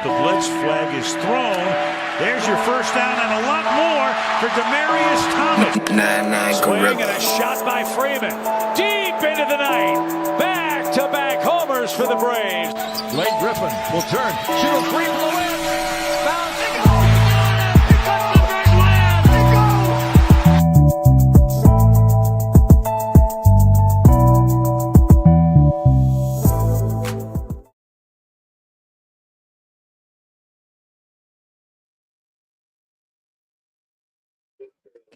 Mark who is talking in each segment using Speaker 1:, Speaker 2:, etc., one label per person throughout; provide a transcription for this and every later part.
Speaker 1: The blitz flag is thrown. There's your first down and a lot more for Demaryius Thomas. Swing and a shot by Freeman. Deep into the night. Back-to-back homers for the Braves. Blake Griffin will turn. Shoot a three from the win. Bounce. It goes. It cuts the big land. It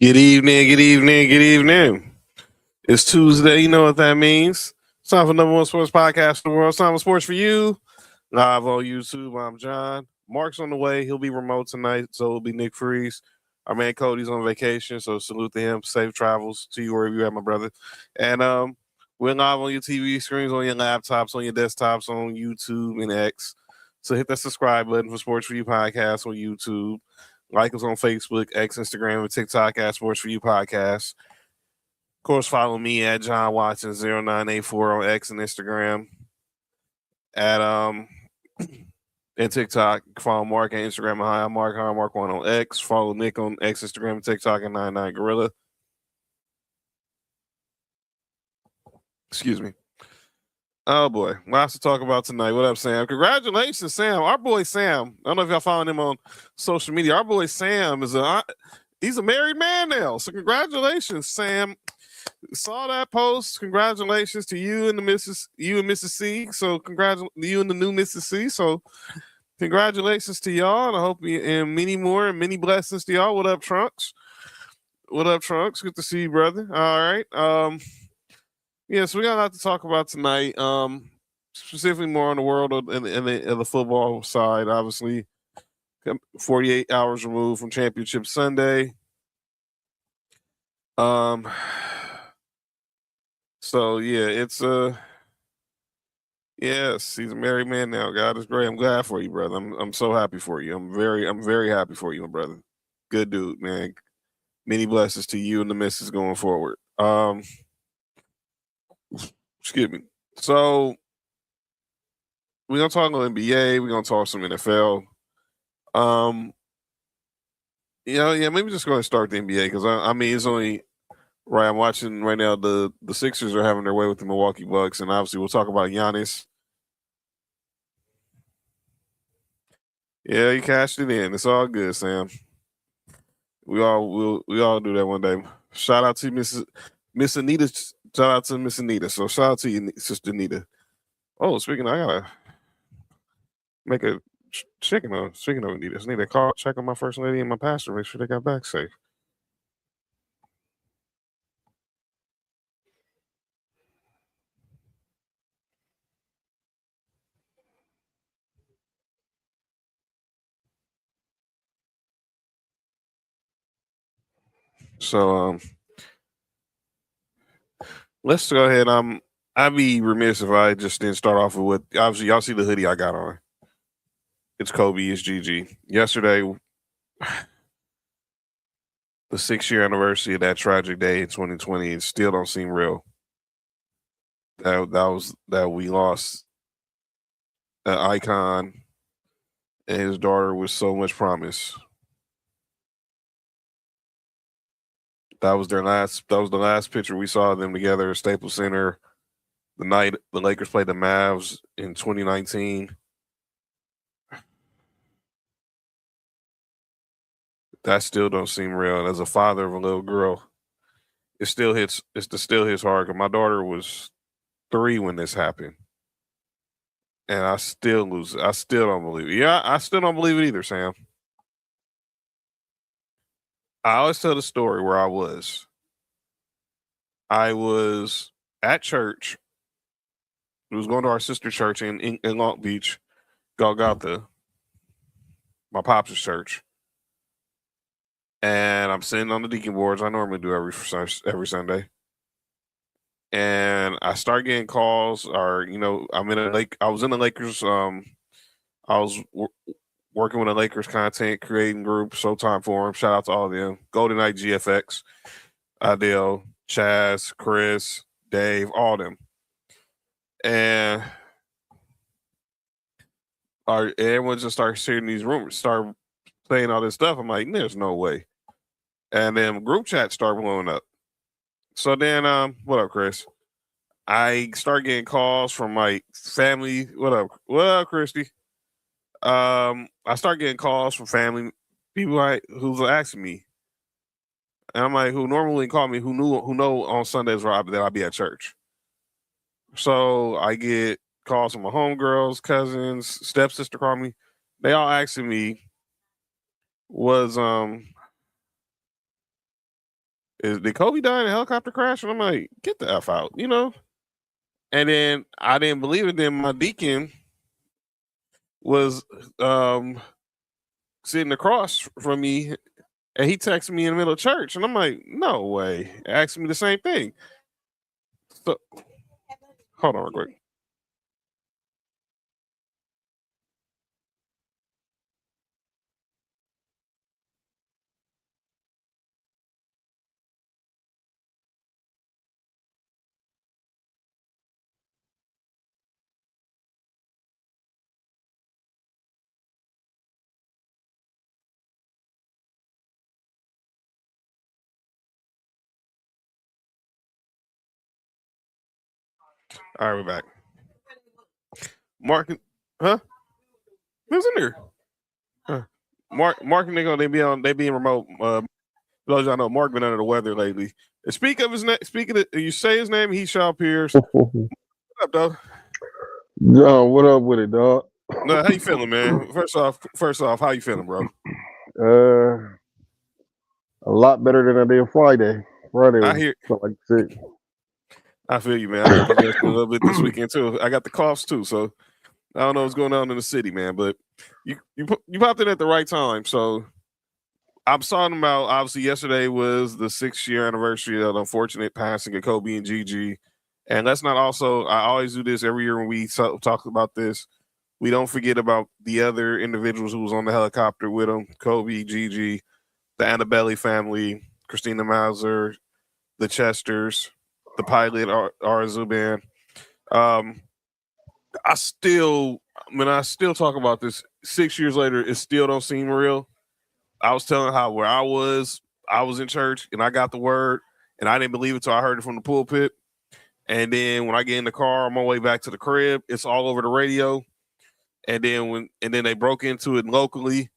Speaker 2: Good evening, good evening, good evening. It's Tuesday. You know what that means. It's time for number one sports podcast in the world. It's time for sports for you. Live on YouTube. I'm John. Mark's on the way. He'll be remote tonight, so it'll be Nick Freeze. Our man Cody's on vacation, so salute to him. Safe travels to you wherever you're at, my brother. And we're live on your TV screens, on your laptops, on your desktops, on YouTube and X. So hit that subscribe button for Sports For You Podcast on YouTube. Like us on Facebook, X, Instagram, and TikTok at Sports For You Podcast. Of course, follow me at John Watson 0984 on X and Instagram. At and TikTok. Follow Mark on Instagram. Hi, I'm Mark. Hi, I'm Mark1 on X. Follow Nick on X, Instagram, and TikTok at 99 Gorilla. Excuse me. Oh boy, lots to talk about tonight. What up, Sam? Congratulations, Sam. Our boy Sam. I don't know if y'all following him on social media. Our boy Sam he's a married man now. So congratulations, Sam. Saw that post. Congratulations to you and Mrs. C. So you and the new Mrs. C. So congratulations to y'all, and I hope you and many more and many blessings to y'all. What up, Trunks? What up, Trunks? Good to see you, brother. All right. Yeah, so we got a lot to talk about tonight. Specifically more on the world of the football side. Obviously, 48 hours removed from Championship Sunday. So yeah, it's yes, he's a married man now. God is great. I'm glad for you, brother. I'm so happy for you. I'm very happy for you, my brother. Good dude, man. Many blessings to you and the missus going forward. Excuse me. So we're gonna talk on NBA. We're gonna talk some NFL. Maybe just go ahead and start the NBA because I mean it's only right. I'm watching right now. The Sixers are having their way with the Milwaukee Bucks, and obviously we'll talk about Giannis. Yeah, he cashed it in. It's all good, Sam. We all do that one day. Shout out to Miss Anita. Shout out to Miss Anita. So shout out to you, Sister Anita. Oh, speaking of, I gotta make a speaking of Anita, I need to call, check on my first lady and my pastor, make sure they got back safe. So let's go ahead. I'd be remiss if I just didn't start off with what obviously y'all see the hoodie I got on. It's Kobe, it's Gigi. Yesterday, the 6-year anniversary of that tragic day in 2020, it still don't seem real. That we lost an icon and his daughter with so much promise. That was the last picture we saw of them together at Staples Center the night the Lakers played the Mavs in 2019. That still don't seem real. And as a father of a little girl, it still hits hard. Cause my daughter was 3 when this happened. And I still lose it. I still don't believe it. Yeah, I still don't believe it either, Sam. I always tell the story where I was. I was at church. We was going to our sister church in Long Beach, Golgotha, my pops' church. And I'm sitting on the deacon boards. I normally do every Sunday. And I start getting calls, or I was in the Lakers. I was working with a Lakers content creating group, Showtime Forum. Shout out to all of them. Golden Knight GFX, Adele, Chaz, Chris, Dave, all of them. And everyone just starts sharing these rumors, start saying all this stuff. I'm like, there's no way. And then group chats start blowing up. So then, what up, Chris? I start getting calls from my family. What up, Christy? I start getting calls from family people who's asking me, and I'm like, who normally call me, who know on Sundays that I'll be at church. So I get calls from my homegirls, cousins, stepsister call me. They all asking me, did Kobe die in a helicopter crash? And I'm like, get the F out, you know? And then I didn't believe it. Then my deacon was sitting across from me, and he texted me in the middle of church, and I'm like, no way. Asking me the same thing. So hold on real quick. All right, we're back. Mark, huh? Who's in there? Mark and Nico, they be in remote. Those y'all know, Mark been under the weather lately. Speak of his name. Speaking of, you say his name, he shall appears. What up, dog?
Speaker 3: Yo, what up with it, dog?
Speaker 2: No, how you feeling, man? First off, how you feeling, bro?
Speaker 3: A lot better than I did Friday. Friday
Speaker 2: I
Speaker 3: was
Speaker 2: hear.
Speaker 3: felt like sick.
Speaker 2: I feel you, man. I've been congested a little bit this weekend too. I got the coughs too, so I don't know what's going on in the city, man. But you popped in at the right time. So I'm talking about, obviously yesterday was the 6-year anniversary of the unfortunate passing of Kobe and Gigi. And let's not also, I always do this every year when we talk about this. We don't forget about the other individuals who was on the helicopter with them: Kobe, Gigi, the Annabelle family, Christina Mauser, the Chesters, the pilot, Zuban. I still talk about this 6 years later, it still don't seem real. I was telling how where I was in church and I got the word and I didn't believe it till I heard it from the pulpit. And then when I get in the car on my way back to the crib, it's all over the radio. And then they broke into it locally,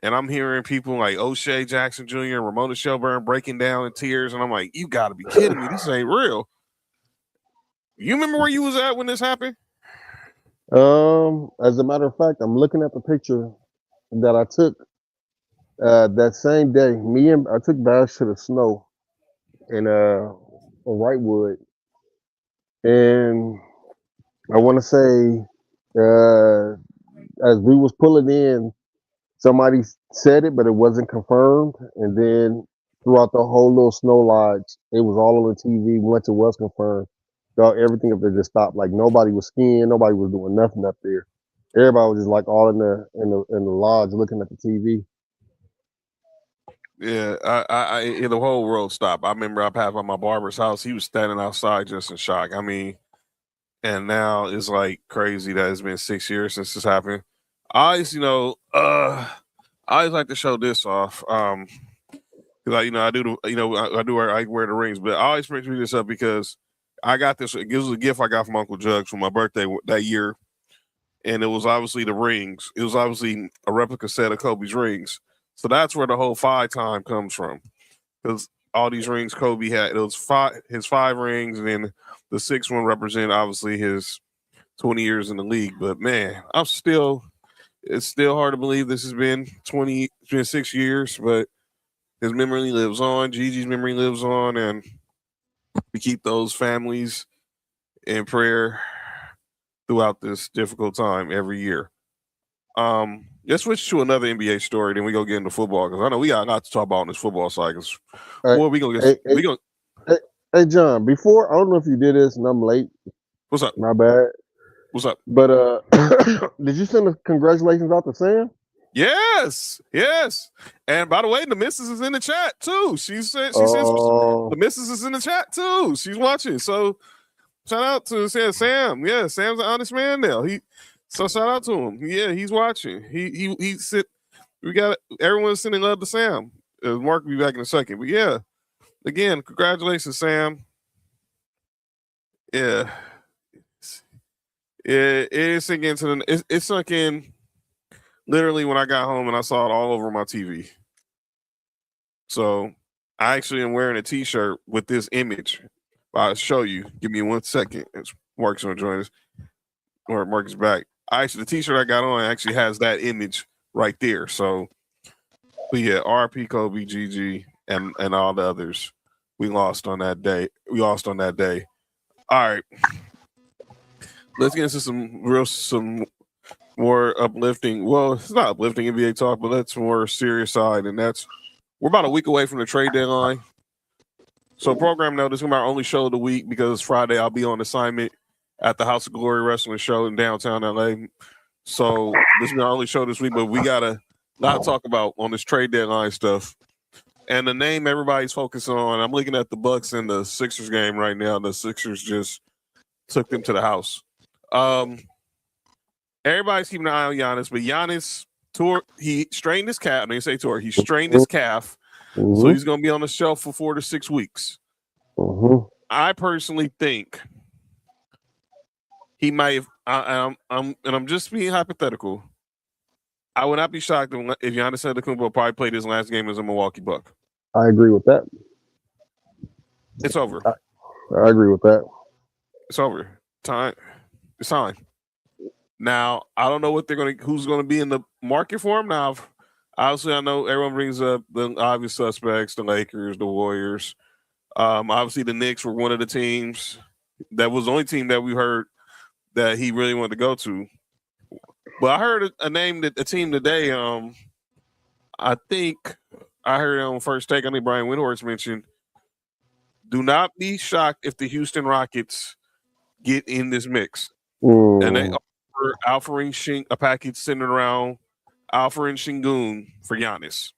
Speaker 2: and I'm hearing people like O'Shea Jackson Jr. and Ramona Shelburne breaking down in tears, and I'm like, you got to be kidding me! This ain't real. You remember where you was at when this happened?
Speaker 3: As a matter of fact, I'm looking at the picture that I took that same day. I took Bash to the snow in Wrightwood, and I want to say as we was pulling in, somebody said it, but it wasn't confirmed. And then throughout the whole little snow lodge, it was all on the TV. Once it was confirmed, everything up there just stopped. Like nobody was skiing, nobody was doing nothing up there. Everybody was just like all in the lodge looking at the TV.
Speaker 2: Yeah, the whole world stopped. I remember I passed by my barber's house. He was standing outside just in shock. I mean, and now it's like crazy that it's been 6 years since this happened. I always like to show this off. Because I wear the rings, but I always bring this up because I got this. It was a gift I got from Uncle Judge for my birthday that year, and it was obviously the rings. It was obviously a replica set of Kobe's rings. So that's where the whole 5 time comes from, because all these rings Kobe had. It was his 5 rings, and then the 6th one represented obviously his 20 years in the league. But man, it's still hard to believe this has been 6 years, but his memory lives on. Gigi's memory lives on, and we keep those families in prayer throughout this difficult time every year. Let's switch to another NBA story, then we go get into football, because I know we got a lot to talk about on this football side.
Speaker 3: Hey, John, before, I don't know if you did this, and I'm late.
Speaker 2: What's up?
Speaker 3: My bad.
Speaker 2: What's up?
Speaker 3: But did you send the congratulations out to Sam?
Speaker 2: Yes. And by the way, the missus is in the chat too. She said the missus is in the chat too. She's watching. So shout out to Sam. Yeah, Sam's an honest man now. So shout out to him. Yeah, he's watching. He sit. We got everyone's sending love to Sam. Mark will be back in a second. But yeah, again, congratulations, Sam. Yeah. It sunk into it sunk in literally when I got home and I saw it all over my TV. So I actually am wearing a T-shirt with this image. I'll show you. Give me 1 second. Mark's gonna join us. Or Mark is back. The T-shirt I got on actually has that image right there. So, but yeah, RP Kobe, GG, and all the others. We lost on that day. All right. Let's get into some more uplifting. Well, it's not uplifting NBA talk, but that's more serious side, and that's we're about a week away from the trade deadline. So, program note, this is our only show of the week because Friday I'll be on assignment at the House of Glory Wrestling Show in downtown LA. So this is our only show this week, but we got a lot to talk about on this trade deadline stuff. And the name everybody's focusing on, I'm looking at the Bucks and the Sixers game right now. The Sixers just took them to the house. Everybody's keeping an eye on Giannis, but Giannis he strained his calf. They say he strained his calf, so he's going to be on the shelf for 4 to 6 weeks. I personally think he might have. I'm just being hypothetical. I would not be shocked if Giannis Antetokounmpo probably played his last game as a Milwaukee Buck.
Speaker 3: I agree with that.
Speaker 2: It's over.
Speaker 3: I agree with that.
Speaker 2: It's over. It's time. Now, I don't know who's gonna be in the market for him. Now, obviously, I know everyone brings up the obvious suspects: the Lakers, the Warriors. Obviously, the Knicks were one of the teams. That was the only team that we heard that he really wanted to go to. But I heard a team today. I think I heard it on First Take. I think Brian Windhorst mentioned. Do not be shocked if the Houston Rockets get in this mix, and they offer Alperen a package centered around Alperen Şengün for Giannis.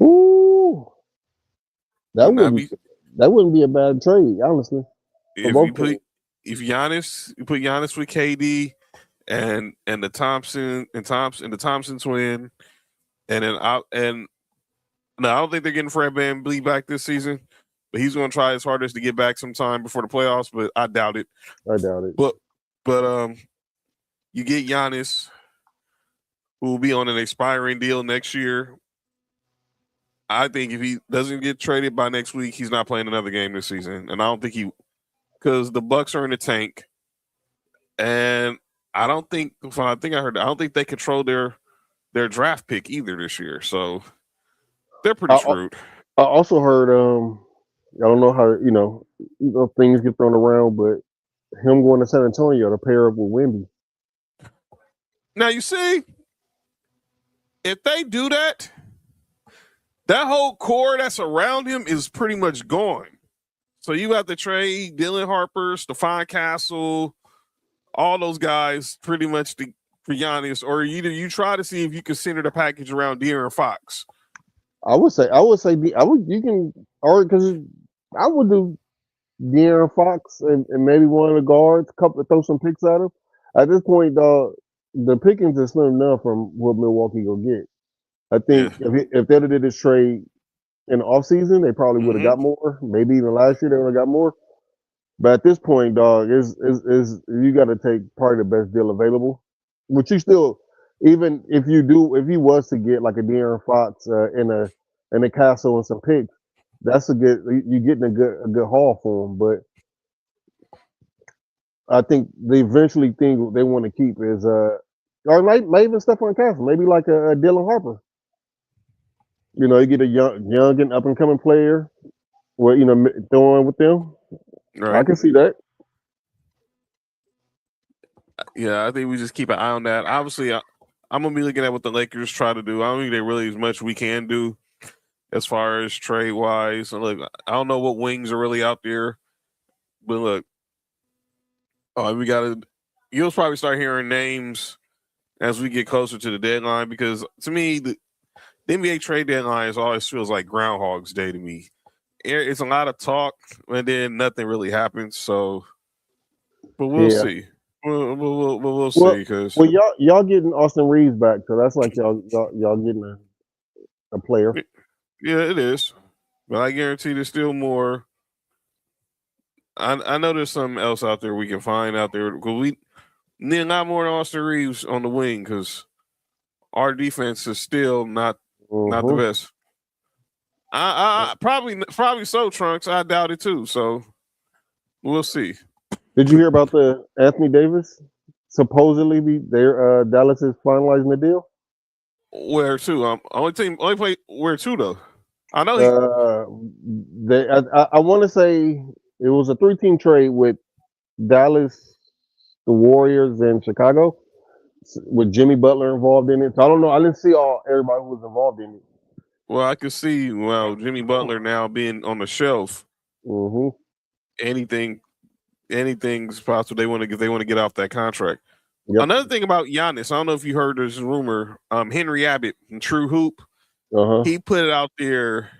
Speaker 3: Ooh, that wouldn't be a bad trade, honestly.
Speaker 2: If you put Giannis with KD and the Thompson twin, and then I don't think they're getting Fred VanVleet back this season, but he's going to try his hardest to get back sometime before the playoffs. But I doubt it. But you get Giannis, who will be on an expiring deal next year. I think if he doesn't get traded by next week, he's not playing another game this season, and I don't think because the Bucks are in the tank, and I don't think they control their draft pick either this year, so they're pretty screwed.
Speaker 3: I also heard, I don't know how things get thrown around, but him going to San Antonio to pair up with Wemby.
Speaker 2: Now you see, if they do that, that whole core that's around him is pretty much gone. So you have to trade Dylan Harper, Stephon Castle, all those guys pretty much for Giannis, or either you try to see if you can center the package around De'Aaron Fox.
Speaker 3: I would do De'Aaron Fox and maybe one of the guards, throw some picks at him. At this point, the pickings is slim enough from what Milwaukee will get. I think if they'd have did this trade in the offseason, they probably would have got more. Maybe even last year they would have got more. But at this point, dog, is you got to take probably the best deal available. Which you still, even if you was to get like a De'Aaron Fox and a Castle and some picks, that's you're getting a good haul for him. But I think the eventually thing they want to keep is or maybe even Stephon Castle, maybe like a Dylan Harper. You get a young and up and coming player, throwing with them. Right. I can see that.
Speaker 2: Yeah, I think we just keep an eye on that. Obviously, I'm gonna be looking at what the Lakers try to do. I don't think they really as much we can do as far as trade wise. And look, I don't know what wings are really out there, but look, you'll probably start hearing names as we get closer to the deadline, because to me, the NBA trade deadline always feels like Groundhog's Day to me. It's a lot of talk and then nothing really happens. So, but we'll see. We'll see.
Speaker 3: Well,
Speaker 2: Because
Speaker 3: well, y'all getting Austin Reeves back, so that's like y'all getting a player.
Speaker 2: yeah, it is. But I guarantee there's still more. I know there's something else out there we can find out there because we need a lot more than Austin Reeves on the wing because our defense is still not the best. I probably so, Trunks. I doubt it too. So we'll see.
Speaker 3: Did you hear about the Anthony Davis? Supposedly, their Dallas is finalizing the deal.
Speaker 2: Where to? Only play where to though. I know
Speaker 3: I want to say it was a 3-team trade with Dallas, the Warriors, and Chicago, with Jimmy Butler involved in it. So I don't know. I didn't see everybody who was involved in it.
Speaker 2: Well, I could see Jimmy Butler now being on the shelf.
Speaker 3: Mm-hmm.
Speaker 2: Anything's possible. They want to get off that contract.
Speaker 3: Yep.
Speaker 2: Another thing about Giannis, I don't know if you heard this rumor. Henry Abbott from True Hoop, he put it out there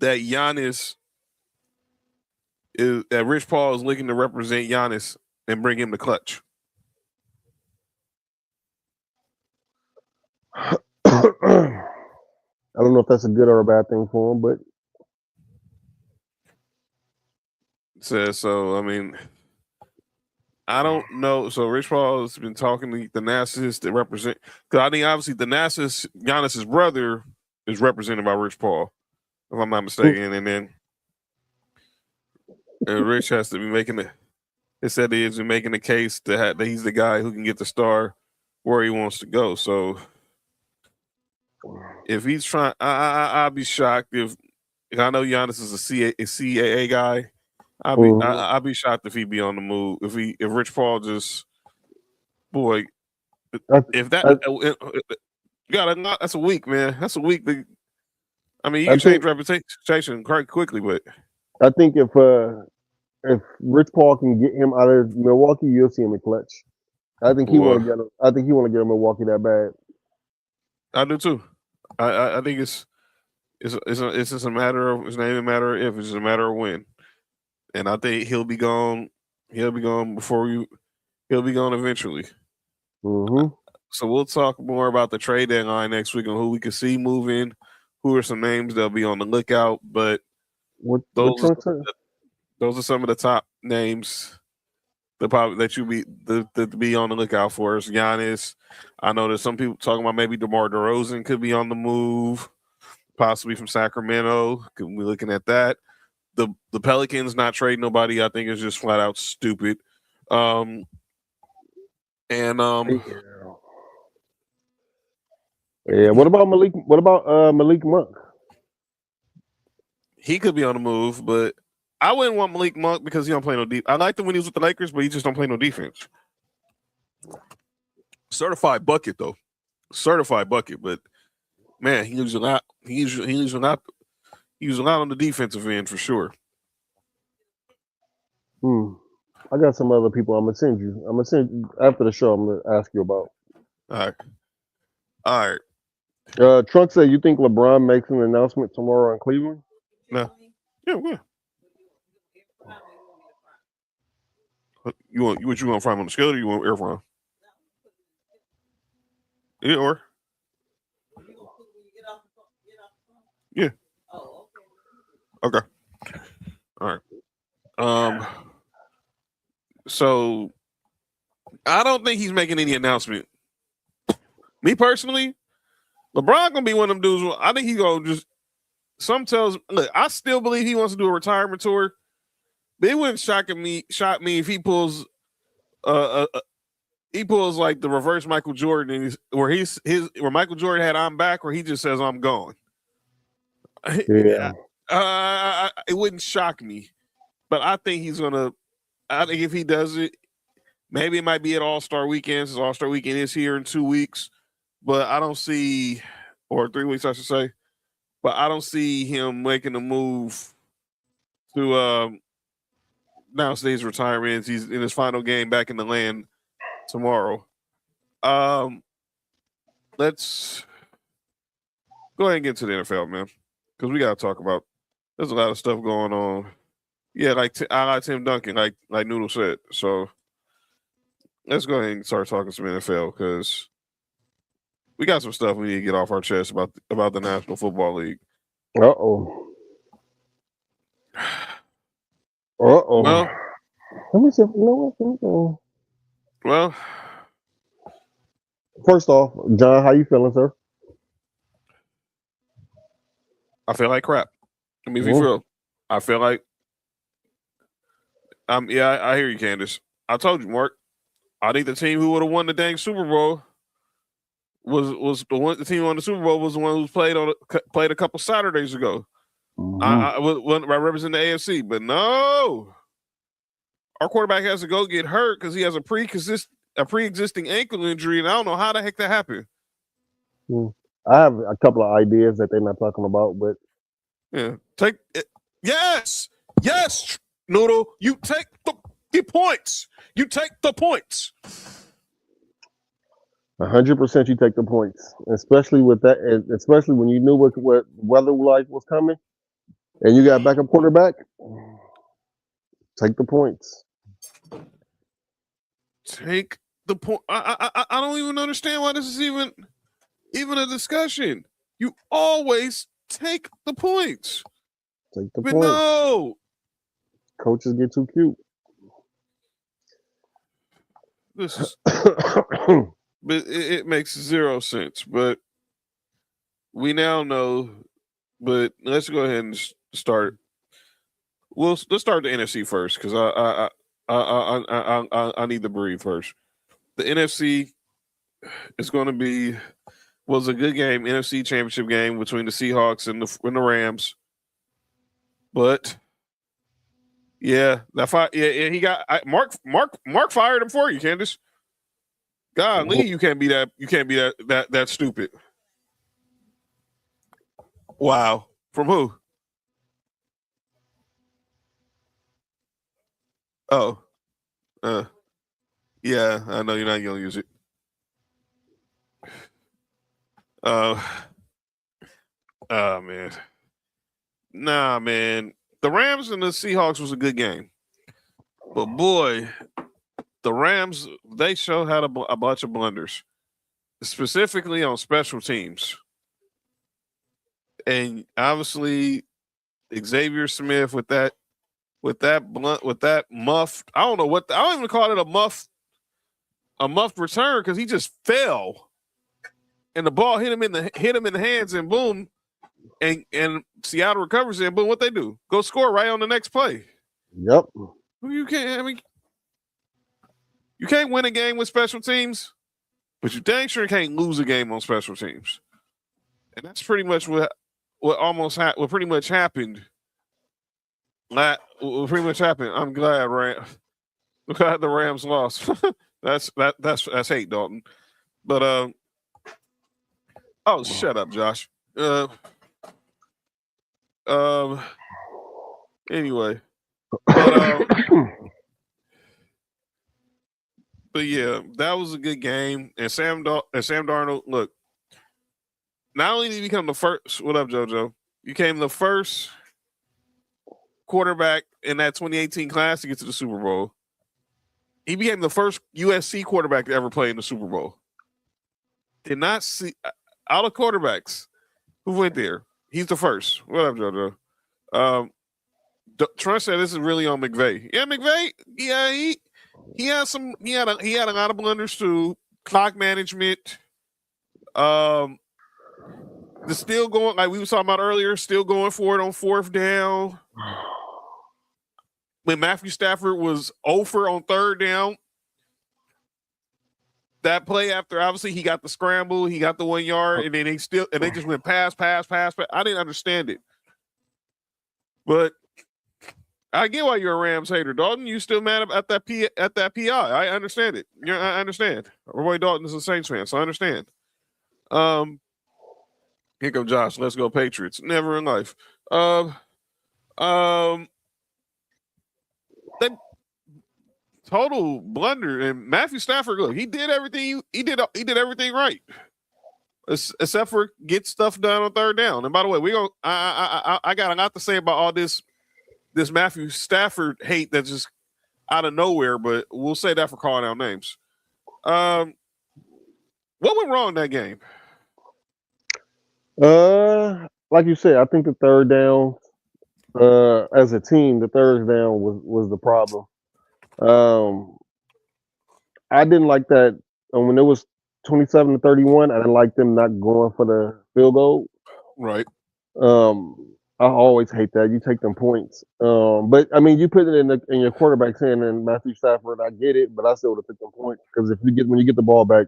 Speaker 2: that Rich Paul is looking to represent Giannis and bring him to Clutch.
Speaker 3: I don't know if that's a good or a bad thing for him, but
Speaker 2: so I mean, I don't know. So Rich Paul has been talking to the Nassas to represent, because I think obviously the Nassas, Giannis's brother, is represented by Rich Paul, if I'm not mistaken, and then Rich has to be making it. It said he is making the case that he's the guy who can get the star where he wants to go. So if he's trying, I'd be shocked if I know Giannis is a CAA guy. I'd be shocked if he'd be on the move. If Rich Paul just that's a week, man. That's a week. You can change reputation quite quickly, but
Speaker 3: I think if Rich Paul can get him out of Milwaukee, you'll see him in Clutch. I think he want to get him. I think he want to get him Milwaukee that bad.
Speaker 2: I do too. I think it's just a matter of, it's not even a matter of if, it's just a matter of when. And I think he'll be gone. He'll be gone he'll be gone eventually.
Speaker 3: Mm-hmm.
Speaker 2: So we'll talk more about the trade deadline next week on who we can see moving, who are some names that'll be on the lookout. But those are some of the top names that you be on the lookout for. Is Giannis. I know there's some people talking about maybe DeMar DeRozan could be on the move, possibly from Sacramento. Could be looking at that. The Pelicans not trading nobody, I think, is just flat out stupid. Yeah.
Speaker 3: What about Malik? What about Malik Monk?
Speaker 2: He could be on the move, but I wouldn't want Malik Monk because he don't play no defense. I liked him when he was with the Lakers, but he just don't play no defense. Certified bucket though, but man, he uses a lot. He uses a lot on the defensive end for sure.
Speaker 3: I got some other people I'm gonna send you after the show. I'm gonna ask you about.
Speaker 2: All right.
Speaker 3: Trunk said, you think LeBron makes an announcement tomorrow in Cleveland?
Speaker 2: No. Yeah, well. What you want from on the scale, or you want air from? Yeah, or yeah. Okay. All right. So I don't think he's making any announcement. Me personally, LeBron gonna be one of them dudes. I think he's gonna just. Some tells. Look, I still believe he wants to do a retirement tour, but it wouldn't shock me if he pulls, like the reverse Michael Jordan, where Michael Jordan had "I'm back," where he just says "I'm gone."
Speaker 3: Yeah.
Speaker 2: It wouldn't shock me, but I think he's gonna. I think if he does it, maybe it might be at All-Star Weekend. Since All-Star Weekend is here in 2 weeks, but I don't see, or 3 weeks, I should say. But I don't see him making a move to announce his retirement. He's in his final game back in the land tomorrow. Let's go ahead and get to the NFL, man, because we got to talk about. There's a lot of stuff going on. Yeah, I like Tim Duncan, like Noodle said. So let's go ahead and start talking some NFL because we got some stuff we need to get off our chest about the National Football League.
Speaker 3: Uh-oh. Uh-oh.
Speaker 2: Well,
Speaker 3: let me see. You know what?
Speaker 2: well,
Speaker 3: First off, John, how you feeling, sir?
Speaker 2: I feel like crap. Let me be real. I feel like yeah, I hear you, Candace. I told you, Mark. I think the team who would have won the dang Super Bowl was the one. The team who won the Super Bowl was the one who played a couple Saturdays ago. I represent the AFC, but no, our quarterback has to go get hurt because he has a pre-existing ankle injury, and I don't know how the heck that happened.
Speaker 3: I have a couple of ideas that they're not talking about, but
Speaker 2: yeah, take it. Yes, Noodle, you take the points. You take the points.
Speaker 3: 100% you take the points, especially with that, especially when you knew what weather like was coming, and you got a backup quarterback. Take the points.
Speaker 2: Take the point. I don't even understand why this is even a discussion. You always take the points.
Speaker 3: Take the
Speaker 2: but
Speaker 3: points.
Speaker 2: No.
Speaker 3: Coaches get too cute.
Speaker 2: This is, but it makes zero sense. But we now know. But let's go ahead and start. Let's start the NFC first because I need to breathe first. The NFC is going to was a good game, NFC Championship game between the Seahawks and the Rams. But yeah, he got Mark fired him for you, Candace. Golly, you can't be that stupid. Wow. From who? Oh. Yeah, I know you're not gonna use it. Oh man. Nah, man. The Rams and the Seahawks was a good game. But boy, the Rams, they sure had a bunch of blunders, specifically on special teams. And obviously, Xavier Smith with that muffed. I don't know I don't even call it a muffed return because he just fell, and the ball hit him in the hands, and boom, and Seattle recovers it, and boom, what they do? Go score right on the next play.
Speaker 3: Yep.
Speaker 2: You can't win a game with special teams, but you dang sure can't lose a game on special teams, and that's pretty much what pretty much happened. What pretty much happened. I'm glad the Rams lost. that's hate, Dalton. But oh, shut up, Josh. Anyway, but yeah, that was a good game. And Sam Darnold, look, not only did he become the first. What up, JoJo? You became the first quarterback in that 2018 class to get to the Super Bowl. He became the first USC quarterback to ever play in the Super Bowl. Did not see all the quarterbacks who went there. He's the first. What up, JoJo? Trent said this is really on McVay. Yeah, McVay. Yeah, he had a lot of blunders too. Clock management. The still going like we were talking about earlier. Still going for it on fourth down. When Matthew Stafford was over on third down, that play after obviously he got the scramble, he got the 1 yard, and then they just went pass. I didn't understand it, but I get why you're a Rams hater, Dalton. You still mad at that PI? I understand it. I understand. Roy Dalton is a Saints fan, so I understand. Here comes Josh. Let's go Patriots. Never in life. That total blunder, and Matthew Stafford. Look, he did everything. He did everything right, except for get stuff done on third down. And by the way, I got a lot to say about all this Matthew Stafford hate that's just out of nowhere. But we'll say that for calling out names. What went wrong in that game?
Speaker 3: Like you said, I think the third down, as a team, the third down was the problem. I didn't like that when it was 27-31. I didn't like them not going for the field goal.
Speaker 2: Right.
Speaker 3: I always hate that. You take them points. But I mean, you put it in your quarterback's hand and Matthew Stafford. I get it, but I still would have took them points because when you get the ball back,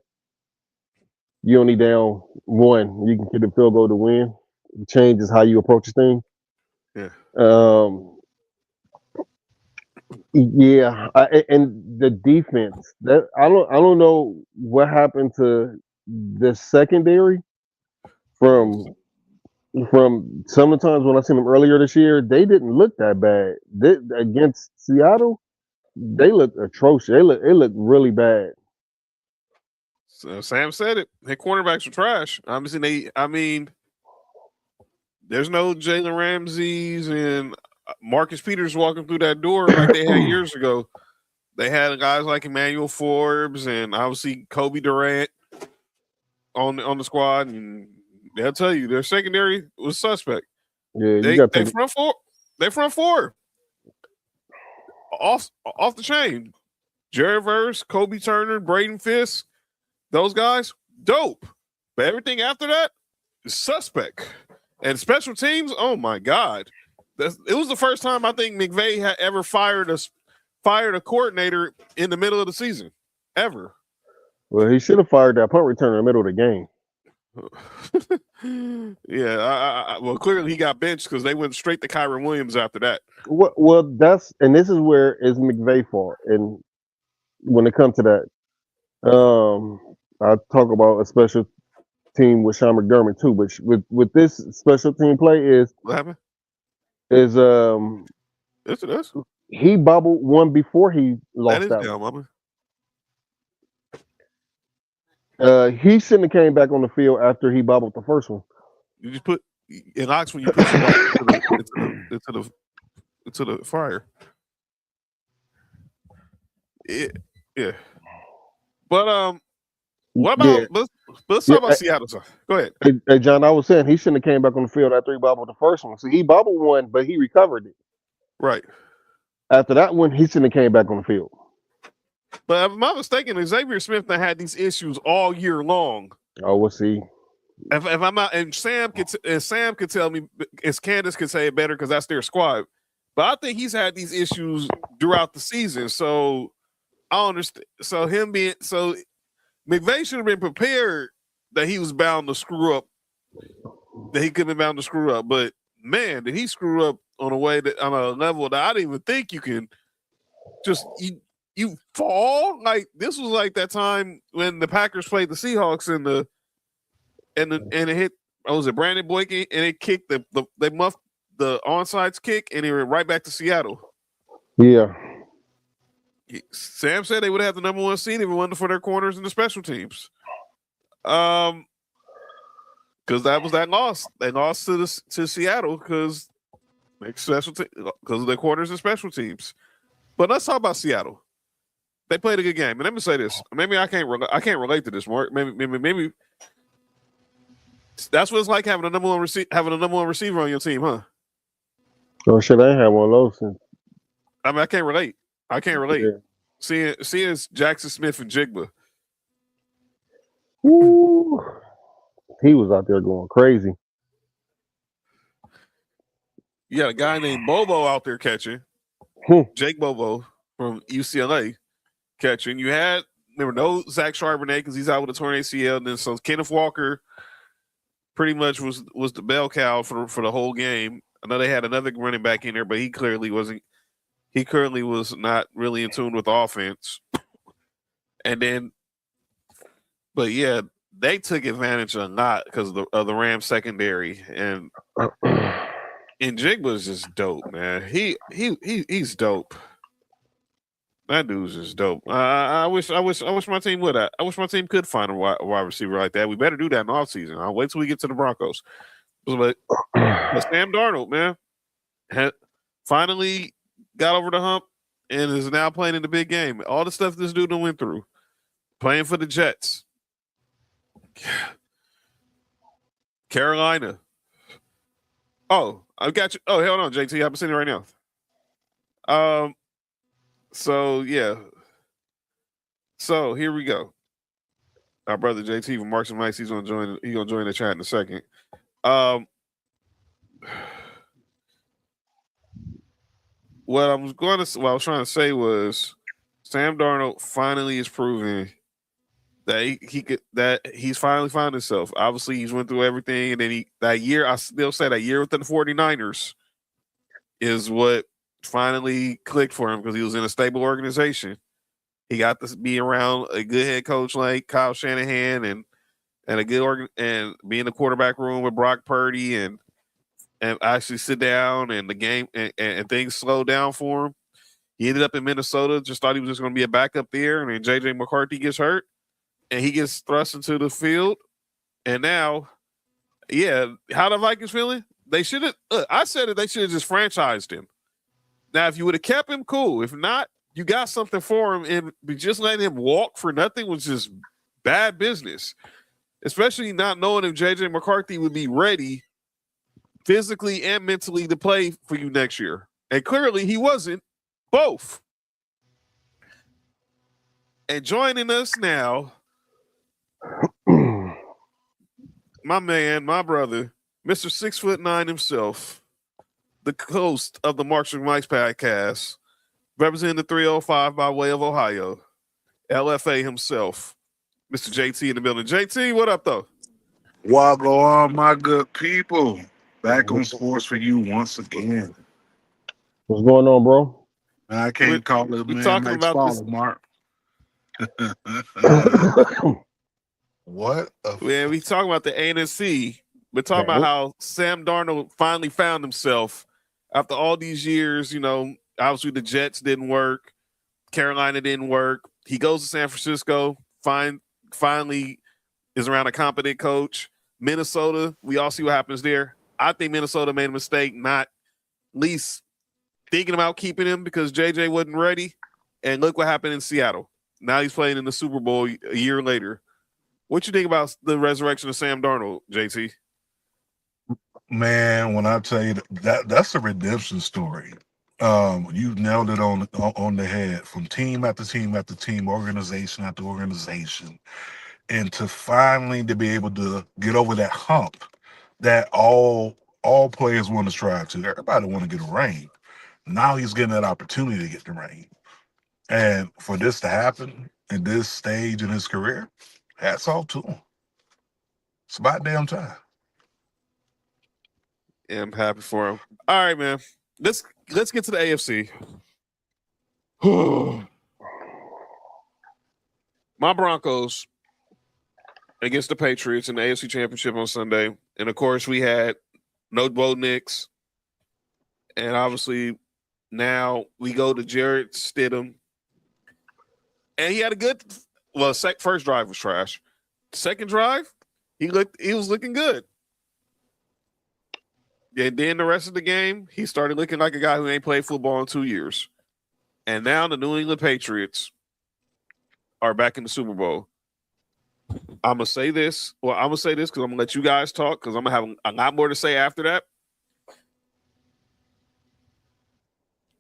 Speaker 3: you only down one. You can get the field goal to win. It changes how you approach the thing.
Speaker 2: Yeah.
Speaker 3: Yeah, and the defense. That I don't know what happened to the secondary from some of the times when I seen them earlier this year. They didn't look that bad. Against Seattle, they looked atrocious. They looked really bad.
Speaker 2: So Sam said it. Their cornerbacks are trash. There's no Jalen Ramsey's and Marcus Peters walking through that door like they had years ago. They had guys like Emmanuel Forbes and obviously Kobe Durant on the squad, and they'll tell you their secondary was suspect.
Speaker 3: Yeah,
Speaker 2: they front four off the chain. Jared Verse, Kobe Turner, Braden Fisk, those guys, dope. But everything after that is suspect. And special teams, oh my God. It was the first time I think McVay had ever fired a coordinator in the middle of the season. Ever.
Speaker 3: Well, he should have fired that punt returner in the middle of the
Speaker 2: game. Yeah, well, clearly he got benched because they went straight to Kyron Williams after that.
Speaker 3: Well, this is where it's McVay's fault. And when it comes to that, I talk about a special team with Sean McDermott too, but with this special team play is
Speaker 2: what happened?
Speaker 3: Is
Speaker 2: yes, it is.
Speaker 3: He bobbled one before he lost that
Speaker 2: one.
Speaker 3: He shouldn't have came back on the field after he bobbled the first one.
Speaker 2: You just put in Oxford. You put somebody into the fire. Yeah. But what about let's talk about Seattle. Go ahead.
Speaker 3: Hey, John, I was saying he shouldn't have came back on the field after he bobbled the first one. So he bobbled one, but he recovered it.
Speaker 2: Right.
Speaker 3: After that one, he shouldn't have came back on the field.
Speaker 2: But if I'm not mistaken, Xavier Smith had these issues all year long.
Speaker 3: Oh, we'll see.
Speaker 2: If I'm not, and Sam could tell me, as Candace could say it better because that's their squad. But I think he's had these issues throughout the season. So I understand. So McVay should have been prepared that he was bound to screw up. That he could have been bound to screw up. But man, did he screw up on a level that I didn't even think you can just you fall. Like this was like that time when the Packers played the Seahawks and it hit. Oh, was it Brandon Boykin and it kicked they muffed the onside kick and it went right back to Seattle.
Speaker 3: Yeah.
Speaker 2: Sam said they would have the number one seed if it wasn't for their corners and the special teams. Because that was that loss. They lost to Seattle because of their corners and special teams. But let's talk about Seattle. They played a good game, and let me say this. Maybe I can't relate to this, Mark. Maybe that's what it's like having a number one receiver on your team, huh?
Speaker 3: Oh shit, I ain't had one of those since.
Speaker 2: I mean, I can't relate. Yeah. Seeing Jackson Smith and Jigba.
Speaker 3: Ooh, he was out there going crazy.
Speaker 2: You got a guy named Bobo out there catching. Jake Bobo from UCLA catching. There were no Zach Charbonnet because he's out with a torn ACL. And then so Kenneth Walker pretty much was the bell cow for the whole game. I know they had another running back in there, but he clearly wasn't. He currently was not really in tune with the offense. They took advantage a lot because of the Rams secondary, and Jigba's just dope, man. He's dope. That dude's just dope. I wish my team would. I wish my team could find a wide receiver like that. We better do that in the offseason. I'll wait till we get to the Broncos. But Sam Darnold, man, finally got over the hump and is now playing in the big game. All the stuff this dude went through. playing for the Jets. Carolina. Oh, I got you. Oh, hold on, JT. I'm sitting right now. So yeah. So here we go. Our brother JT from Marks and Mice, he's gonna join the chat in a second. What I was trying to say was Sam Darnold finally is proving that he's finally found himself. Obviously, he's went through everything, and then I still say that year within the 49ers is what finally clicked for him because he was in a stable organization. He got to be around a good head coach like Kyle Shanahan and a good and be in the quarterback room with Brock Purdy and actually sit down and the game and things slowed down for him. He ended up in Minnesota, just thought he was just going to be a backup there, and then J.J. McCarthy gets hurt, and he gets thrust into the field. And now, yeah, how the Vikings feeling? They should have. I said it. They should have just franchised him. Now, if you would have kept him, cool. If not, you got something for him, and just letting him walk for nothing was just bad business. Especially not knowing if J.J. McCarthy would be ready physically and mentally to play for you next year. And clearly he wasn't. Both. And joining us now, my man, my brother, Mr. 6'9" himself, the host of the Marks and Mice podcast, representing the 305 by way of Ohio, LFA himself, Mr. JT in the building. JT, what up, though?
Speaker 4: Waggle on, my good people. Back on sports for you once again.
Speaker 3: What's going on, bro?
Speaker 4: I can't call it, man. Talking about follow, Mark. What?
Speaker 2: Yeah, we talking about the ANC. We're talking about how Sam Darnold finally found himself after all these years. You know, obviously the Jets didn't work. Carolina didn't work. He goes to San Francisco, finally is around a competent coach. Minnesota, we all see what happens there. I think Minnesota made a mistake, not least thinking about keeping him because JJ wasn't ready. And look what happened in Seattle. Now he's playing in the Super Bowl a year later. What you think about the resurrection of Sam Darnold, JT?
Speaker 4: Man, when I tell you that's a redemption story. You nailed it on the head. From team after team after team, organization after organization, and to finally to be able to get over that hump that all players want to strive to. Everybody want to get a ring. Now he's getting that opportunity to get the ring. And for this to happen at this stage in his career, hats off to him. It's about damn time.
Speaker 2: Yeah, I'm happy for him. All right, man. Let's get to the AFC. My Broncos against the Patriots in the AFC Championship on Sunday. And, of course, we had no Bo Nix. And, obviously, now we go to Jarrett Stidham. And he had a good – well, first drive was trash. Second drive, he was looking good. And then the rest of the game, he started looking like a guy who ain't played football in 2 years. And now the New England Patriots are back in the Super Bowl. I'm going to say this. Well, I'm going to say this because I'm going to let you guys talk because I'm going to have a lot more to say after that.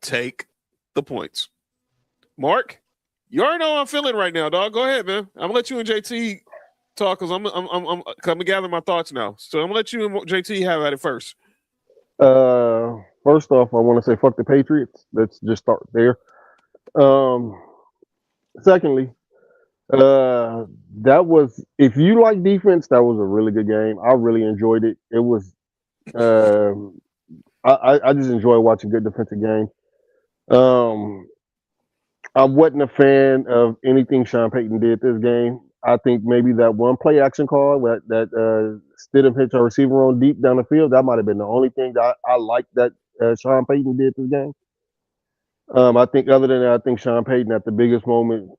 Speaker 2: Take the points. Mark, you already know how I'm feeling right now, dog. Go ahead, man. I'm going to let you and JT talk because I'm coming to gather my thoughts now. So I'm going to let you and JT have at it first.
Speaker 3: First off, I want to say fuck the Patriots. Let's just start there. Secondly, that was, if you like defense, that was a really good game. I really enjoyed it. It was, I just enjoy watching good defensive game. I wasn't a fan of anything Sean Payton did this game. I think maybe that one play action call that Stidham hits a receiver on deep down the field, that might have been the only thing that I liked that Sean Payton did this game. I think other than that, I think Sean Payton at the biggest moment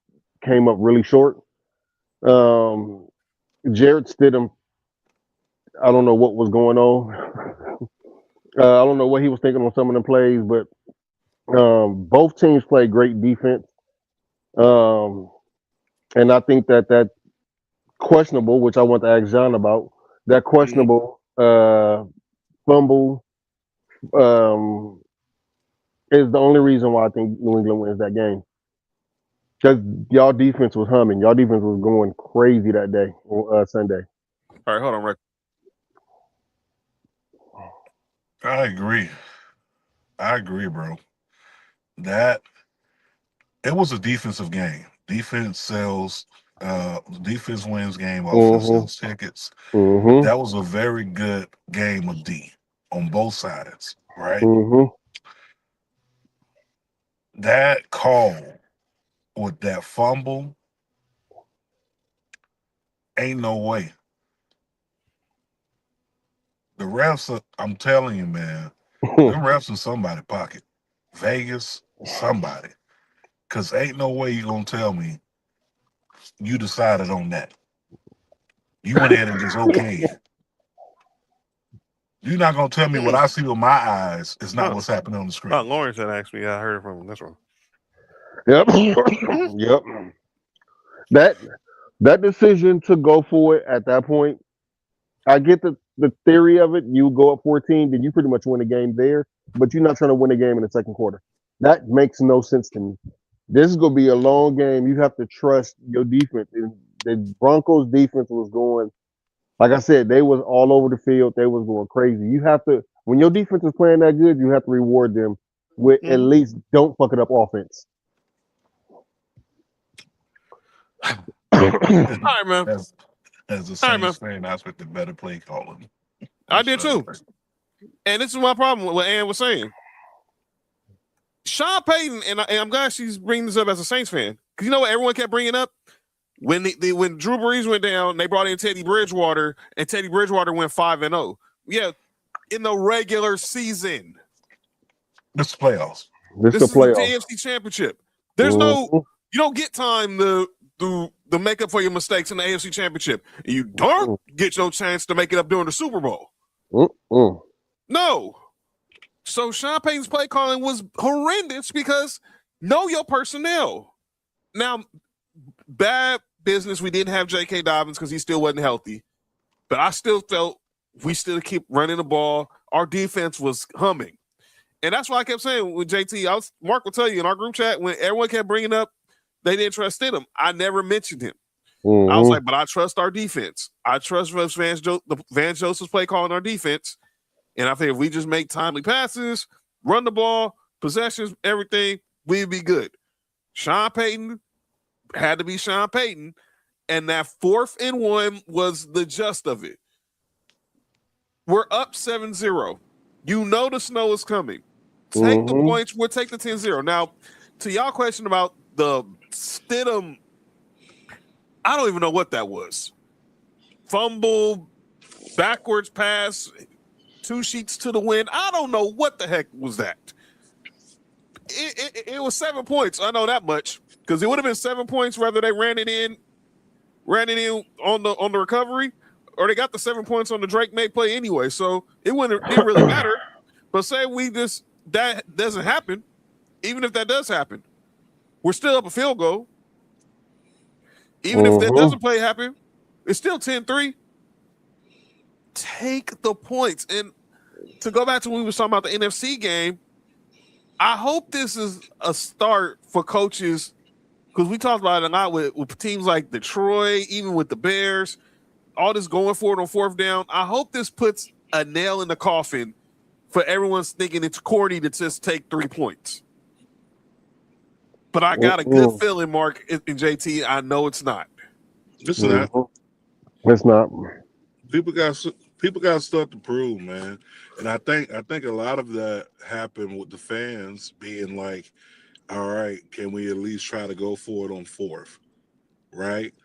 Speaker 3: came up really short. Jarrett Stidham, I don't know what was going on. I don't know what he was thinking on some of the plays, but both teams played great defense. And I think that questionable, which I want to ask John about, that questionable fumble is the only reason why I think New England wins that game. Because y'all defense was humming. Y'all defense was going crazy that day, Sunday.
Speaker 2: All right, hold on, Rick.
Speaker 4: I agree, bro. That it was a defensive game. Defense sells. Defense wins game. Offense sells tickets.
Speaker 3: Mm-hmm.
Speaker 4: That was a very good game of D on both sides, right?
Speaker 3: Mm-hmm.
Speaker 4: That call with that fumble, ain't no way. The refs, I'm telling you, man, them refs in somebody's pocket. Vegas, somebody. Because ain't no way you going to tell me you decided on that. You went ahead and just okayed. You're not going to tell me what I see with my eyes is not what's happening on the screen.
Speaker 2: Lawrence had asked me. I heard it from him. That's wrong.
Speaker 3: Yep. Yep. That decision to go for it at that point, I get the theory of it. You go up 14, then you pretty much win the game there, but you're not trying to win a game in the second quarter. That makes no sense to me. This is going to be a long game. You have to trust your defense. The Broncos defense was going, like I said, they was all over the field. They was going crazy. You have to, when your defense is playing that good, you have to reward them with at least don't fuck it up offense.
Speaker 2: All right, man.
Speaker 4: As the Saints fan, I expect the better play calling.
Speaker 2: I did too. And this is my problem with what Ann was saying. Sean Payton, and I'm glad she's bringing this up as a Saints fan, because you know what everyone kept bringing up? When when Drew Brees went down, they brought in Teddy Bridgewater, and Teddy Bridgewater went 5-0. Yeah, in the regular season.
Speaker 4: This is playoffs.
Speaker 3: This
Speaker 2: is
Speaker 3: playoffs.
Speaker 2: the AFC Championship. There's no, you don't get time to make up for your mistakes in the AFC Championship. You don't get your chance to make it up during the Super Bowl. No. So Sean Payton's play calling was horrendous because know your personnel. Now, bad business. We didn't have J.K. Dobbins because he still wasn't healthy. But I still felt we still keep running the ball. Our defense was humming. And that's why I kept saying with JT, Mark will tell you in our group chat, when everyone kept bringing up they didn't trust Stidham, I never mentioned him. I was like, but I trust our defense. I trust Vance Joseph's play calling our defense. And I think if we just make timely passes, run the ball, possessions, everything, we'd be good. Sean Payton had to be Sean Payton. And that 4th and 1 was the gist of it. We're up 7-0. You know the snow is coming. Take the points. We'll take the 10-0. Now, to y'all question about the Stidham, I don't even know what that was. Fumble, backwards pass, 2 sheets to the wind. I don't know what the heck was that. It was 7 points. I know that much because it would have been 7 points whether they ran it in on the recovery, or they got the 7 points on the Drake May play anyway. So it didn't really matter. But say that doesn't happen, even if that does happen, we're still up a field goal. Even if that doesn't play happen, it's still 10-3. Take the points. And to go back to when we were talking about the NFC game, I hope this is a start for coaches, because we talked about it a lot with teams like Detroit, even with the Bears, all this going for it on 4th down. I hope this puts a nail in the coffin for everyone's thinking it's corny to just take 3 points. But I got a good feeling, Mark, and JT, I know it's not.
Speaker 4: It's not.
Speaker 3: It's not.
Speaker 4: People got stuff to prove, man. And I think a lot of that happened with the fans being like, all right, can we at least try to go for it on 4th? Right?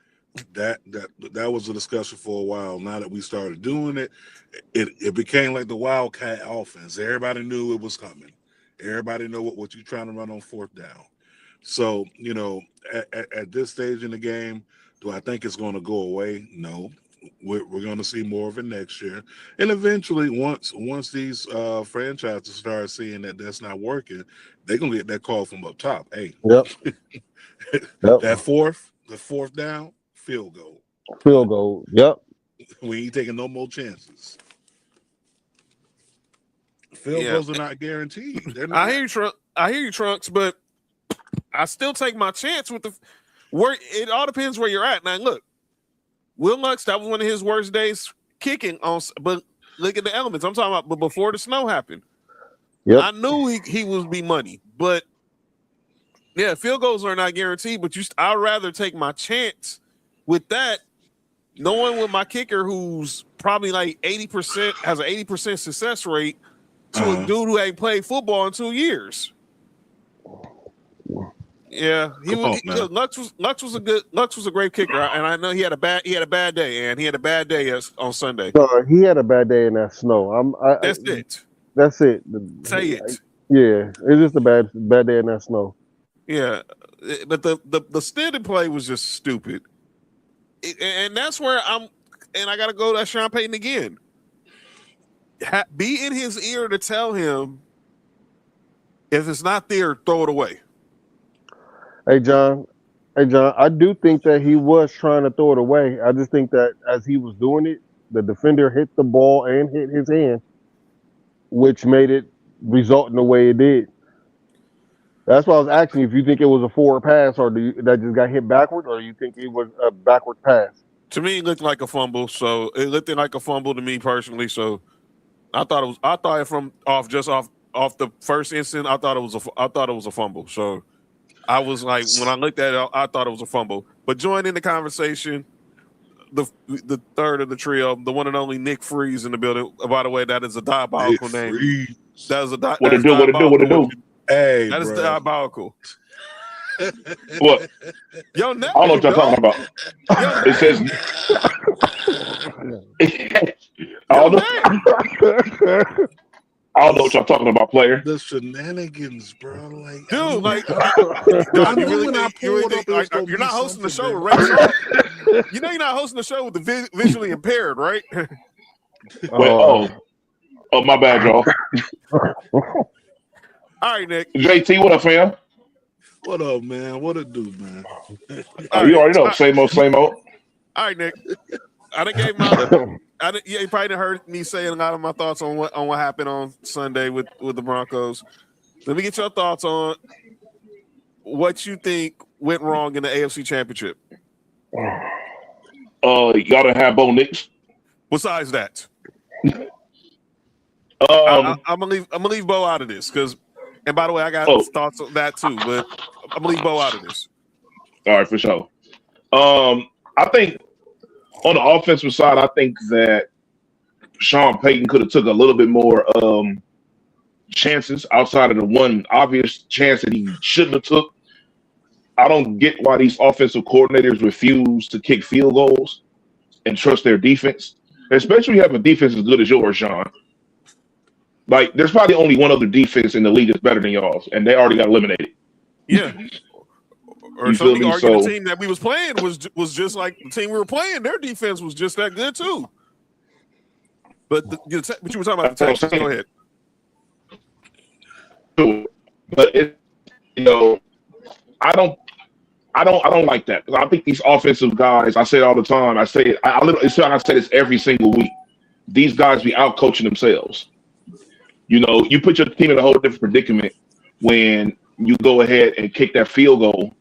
Speaker 4: That was a discussion for a while. Now that we started doing it, it became like the Wildcat offense. Everybody knew it was coming. Everybody know what you're trying to run on 4th down. So, you know, at this stage in the game, do I think it's going to go away? No. We're going to see more of it next year. And eventually, once these franchises start seeing that that's not working, they're going to get that call from up top. Hey,
Speaker 3: Yep.
Speaker 4: that 4th, the fourth down, field goal.
Speaker 3: Field goal. Yep.
Speaker 4: We ain't taking no more chances. Field goals are not guaranteed. They're not.
Speaker 2: I hear you, Trunks, but I still take my chance with where it all depends where you're at. Now, look, Will Lux, that was one of his worst days kicking on, but look at the elements. I'm talking about, but before the snow happened, I knew he would be money, but yeah, field goals are not guaranteed. But I'd rather take my chance with that, knowing with my kicker who's probably like 80% has an 80% success rate to a dude who ain't played football in 2 years. Yeah, Lux was a great kicker, and I know he had a bad day, and he had a bad day on Sunday.
Speaker 3: He had a bad day in that snow.
Speaker 2: That's it.
Speaker 3: That's it.
Speaker 2: Say it.
Speaker 3: Yeah, it's just a bad day in that snow.
Speaker 2: Yeah, but the standing play was just stupid, and that's where I got to go to Sean Payton again. Be in his ear to tell him if it's not there, throw it away.
Speaker 3: Hey John, I do think that he was trying to throw it away. I just think that as he was doing it, the defender hit the ball and hit his hand, which made it result in the way it did. That's why I was asking if you think it was a forward pass or that just got hit backwards, or you think it was a backward pass?
Speaker 2: To me, it looked like a fumble. So it looked like a fumble to me personally. So I thought it from off the first instant. I thought it was a fumble. So I was like, when I looked at it, I thought it was a fumble. But joining the conversation, the third of the trio, the one and only Nick Freeze in the building. By the way, that is a diabolical name. That is what it do?
Speaker 4: Hey,
Speaker 2: that is diabolical.
Speaker 5: What?
Speaker 2: Yo,
Speaker 5: I don't know what y'all talking about. It says. I don't know what y'all talking about, player.
Speaker 4: The shenanigans, bro. Like,
Speaker 2: dude, like,
Speaker 4: you're
Speaker 2: not hosting the show with Ray Charles. You know, you're not hosting the show with the visually impaired, right?
Speaker 5: Wait, my bad, y'all.
Speaker 2: All right, Nick.
Speaker 5: JT, what up, fam?
Speaker 4: What up, man? What it do, man?
Speaker 5: You already know. Same old, same old.
Speaker 2: All right, Nick. I done gave my. You probably done heard me saying a lot of my thoughts on what happened on Sunday with the Broncos. Let me get your thoughts on what you think went wrong in the AFC Championship.
Speaker 5: Y'all done have Bo Nix.
Speaker 2: Besides that, I'm gonna leave Bo out of this because. And by the way, I got thoughts on that too, but I'm gonna leave Bo out of this.
Speaker 5: All right, for sure. I think on the offensive side, I think that Sean Payton could have took a little bit more chances outside of the one obvious chance that he shouldn't have took. I don't get why these offensive coordinators refuse to kick field goals and trust their defense, especially when you have a defense as good as yours, Sean. Like, there's probably only one other defense in the league that's better than y'all's, and they already got eliminated.
Speaker 2: Yeah. Or somebody argued the team that we was playing was just like the team we were playing. Their defense was just that good too. But you were talking about the Texans. Go ahead.
Speaker 5: But I don't like that because I think these offensive guys. I say it all the time. I say it. I say this every single week. These guys be out coaching themselves. You know, you put your team in a whole different predicament when you go ahead and kick that field goal,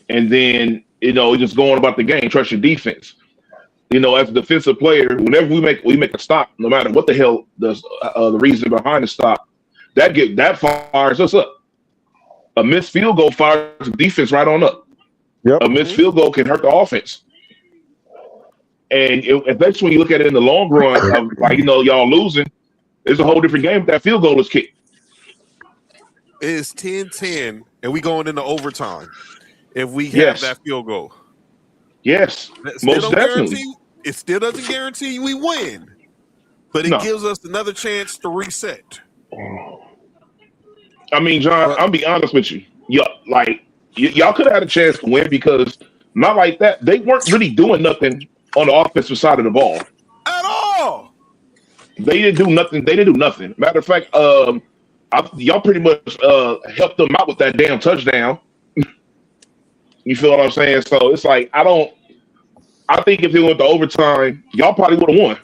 Speaker 5: and then just going about the game. Trust your defense. As a defensive player, whenever we make a stop, no matter what the hell the reason behind the stop, that fires us up. A missed field goal fires the defense right on up.
Speaker 3: Yep.
Speaker 5: A missed field goal can hurt the offense. And especially when you look at it in the long run, of y'all losing. It's a whole different game if that field goal is kicked.
Speaker 2: It's 10-10, and we going into overtime if we have that field goal.
Speaker 5: Yes, most definitely.
Speaker 2: It still doesn't guarantee we win, but it gives us another chance to reset.
Speaker 5: I mean, John, I'll be honest with you. Y'all could have had a chance to win because not like that. They weren't really doing nothing on the offensive side of the ball.
Speaker 2: At all.
Speaker 5: They didn't do nothing. Matter of fact, y'all pretty much helped them out with that damn touchdown. You feel what I'm saying? So it's like I think if they went to overtime, y'all probably would have won.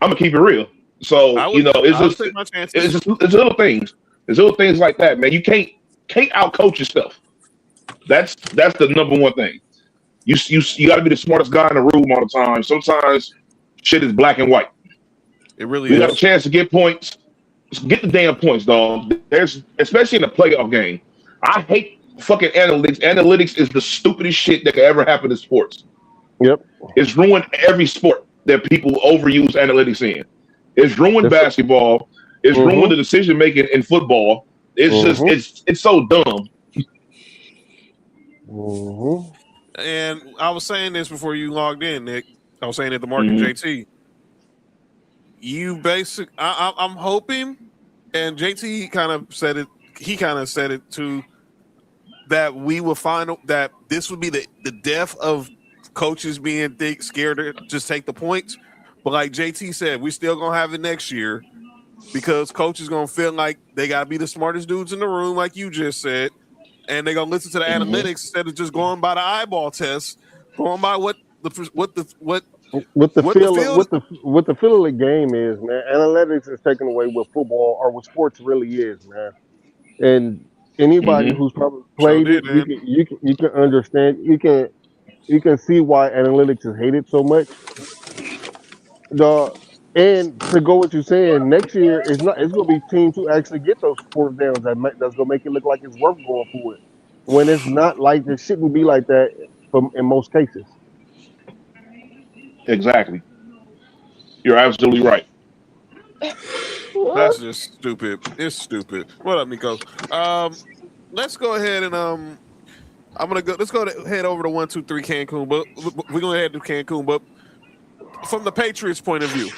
Speaker 5: I'm gonna keep it real. So
Speaker 2: I would take my chances.
Speaker 5: It's little things. It's little things like that, man. You can't outcoach yourself. That's the number one thing. You got to be the smartest guy in the room all the time. Sometimes shit is black and white.
Speaker 2: It really
Speaker 5: you
Speaker 2: is.
Speaker 5: got a chance to get points. Just get the damn points, dog. There's especially in a playoff game. I hate fucking analytics. Analytics is the stupidest shit that could ever happen in sports.
Speaker 3: Yep.
Speaker 5: It's ruined every sport that people overuse analytics in. It's ruined basketball. It's ruined the decision making in football. It's just it's so dumb.
Speaker 2: And I was saying this before you logged in, Nick. I was saying it to Mark and JT. I'm hoping, and JT kind of said it. He kind of said it too. That we will find that this would be the death of coaches being scared to just take the points. But like JT said, we still gonna have it next year because coaches gonna feel like they gotta be the smartest dudes in the room, like you just said, and they're gonna listen to the analytics instead of just going by the eyeball test, going by what the feel of
Speaker 3: the game is, man. Analytics is taking away what football or what sports really is, man. And anybody who's probably played it, you can understand. You can see why analytics is hated so much. And to go what you're saying, next year it's gonna be teams who actually get those fourth downs that's gonna make it look like it's worth going for it. When it's not like it shouldn't be like that in most cases.
Speaker 5: Exactly. You're absolutely right.
Speaker 2: That's just stupid. It's stupid. What up, Nico? Let's go ahead and let's go head over to 1-2-3 Cancun, but we're gonna head to Cancun. But from the Patriots' point of view,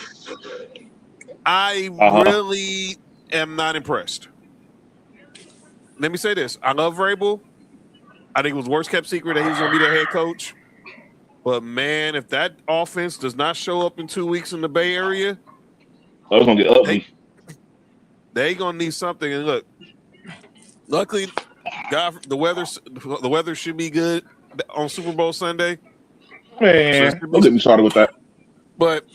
Speaker 2: I really am not impressed. Let me say this: I love Vrabel. I think it was worst kept secret that he was gonna be their head coach. But man, if that offense does not show up in 2 weeks in the Bay Area,
Speaker 5: it's gonna get ugly.
Speaker 2: They gonna need something. And look, luckily, God, the weather should be good on Super Bowl Sunday.
Speaker 5: Man, don't get me started with that.
Speaker 2: But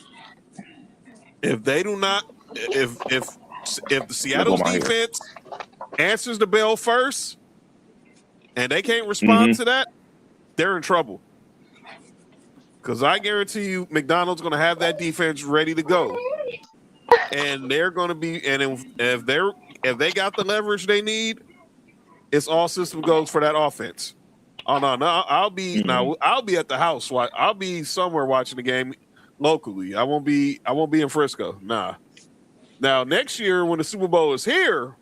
Speaker 2: if they do not, if the Seattle's defense answers the bell first, and they can't respond to that, they're in trouble. Because I guarantee you, McDonald's going to have that defense ready to go, and they're going to be. And if they got the leverage they need, it's all system goes for that offense. Oh no, I'll be at the house. I'll be somewhere watching the game locally. I won't be in Frisco. Nah. Now next year when the Super Bowl is here,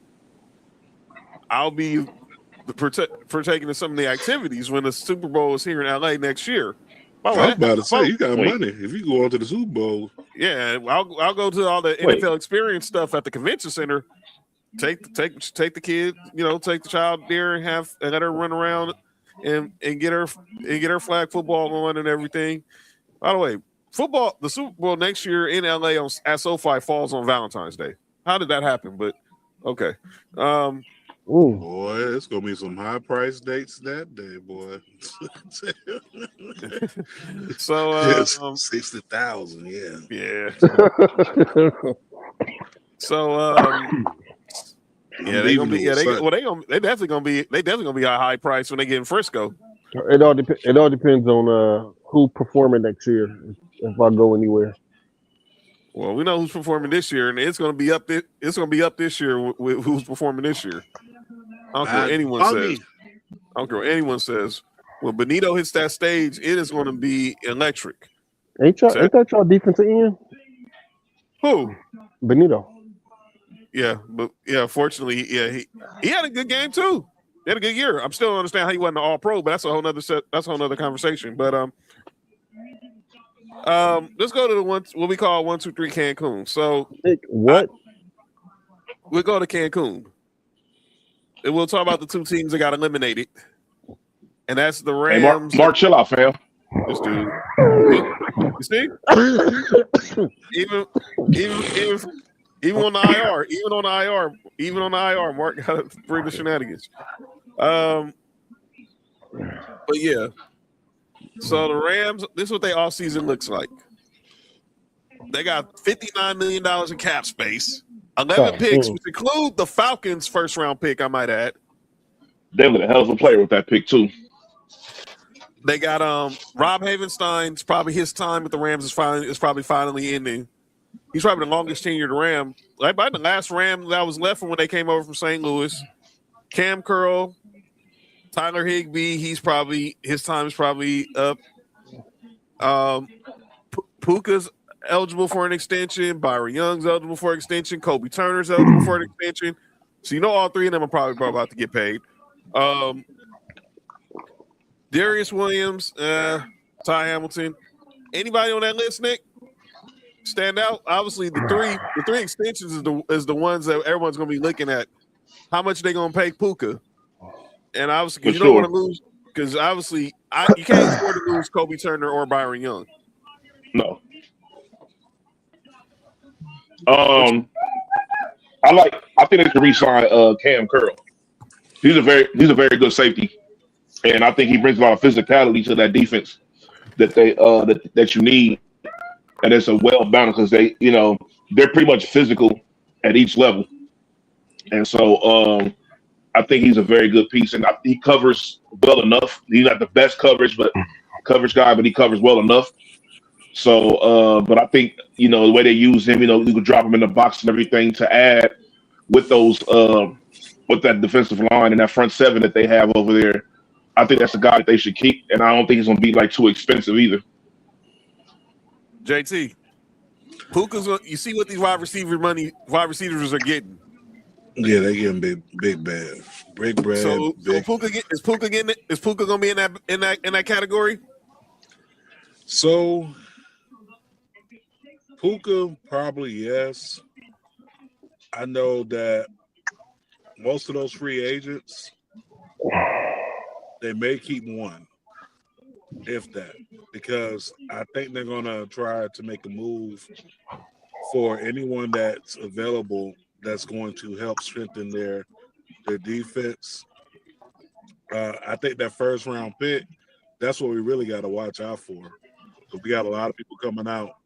Speaker 2: I'll be partaking in some of the activities when the Super Bowl is here in LA next year.
Speaker 4: I was about to say, you got money if you go on to the Super Bowl.
Speaker 2: Yeah, I'll go to all the NFL experience stuff at the convention center. Take the kid, take the child there and let her run around and get her flag football on and everything. By the way, the Super Bowl next year in LA at SoFi falls on Valentine's Day. How did that happen? But okay.
Speaker 4: Boy, it's gonna be some high price dates that day, boy.
Speaker 2: So
Speaker 4: 60,000, yeah.
Speaker 2: So they definitely gonna be a high price when they get in Frisco.
Speaker 3: It all depends on who performing next year if I go anywhere.
Speaker 2: Well, we know who's performing this year, and it's gonna be up this year with who's performing this year. I don't care what anyone says. I don't care what anyone says. When Benito hits that stage, it is going to be electric.
Speaker 3: Ain't that y'all defensive end?
Speaker 2: Who?
Speaker 3: Benito.
Speaker 2: Yeah, but fortunately, he had a good game too. He had a good year. I'm still don't understand how he wasn't an All-Pro, but that's a whole nother conversation. But let's go to the what we call 1-2-3 Cancun. So
Speaker 3: what?
Speaker 2: We'll go to Cancun. And we'll talk about the two teams that got eliminated. And that's the Rams.
Speaker 5: Hey, Mark, chill out, fam.
Speaker 2: This dude. You see? Even on the IR, Mark got to bring the shenanigans. But yeah. So the Rams, this is what their offseason looks like. They got $59 million in cap space, 11 picks, which include the Falcons' first-round pick, I might add.
Speaker 5: They were a hell of a player with that pick, too.
Speaker 2: They got Rob Havenstein's probably his time with the Rams is probably finally ending. He's probably the longest tenured Ram. Like by the last Ram that was left from when they came over from St. Louis. Cam Curl, Tyler Higbee, his time is probably up. Puka's eligible for an extension. Byron Young's eligible for an extension. Kobe Turner's eligible for an extension. So you know all three of them are probably about to get paid. Darius Williams, Ty Hamilton. Anybody on that list, Nick? Stand out? Obviously, the three extensions is the ones that everyone's going to be looking at. How much they going to pay Puka? And obviously, because you don't want to lose, because obviously you can't afford to lose Kobe Turner or Byron Young.
Speaker 5: No. I think they should re-sign Cam Curl. He's a very good safety, and I think he brings a lot of physicality to that defense that they that you need, and it's a well balanced because they're pretty much physical at each level, and so I think he's a very good piece, and he covers well enough. He's not the best coverage guy, but he covers well enough. So, but I think the way they use him, you could drop him in the box and everything to add with those with that defensive line and that front seven that they have over there. I think that's a guy that they should keep, and I don't think he's going to be like too expensive either.
Speaker 2: JT, Puka's. You see what these wide receivers are getting.
Speaker 4: Yeah, they're getting big bad, big bread.
Speaker 2: So
Speaker 4: big.
Speaker 2: Is Puka going to be in that category?
Speaker 4: So Puka probably yes. I know that most of those free agents, they may keep one, if that, because I think they're gonna try to make a move for anyone that's available that's going to help strengthen their defense. I think that first round pick, that's what we really got to watch out for. Because we got a lot of people coming out,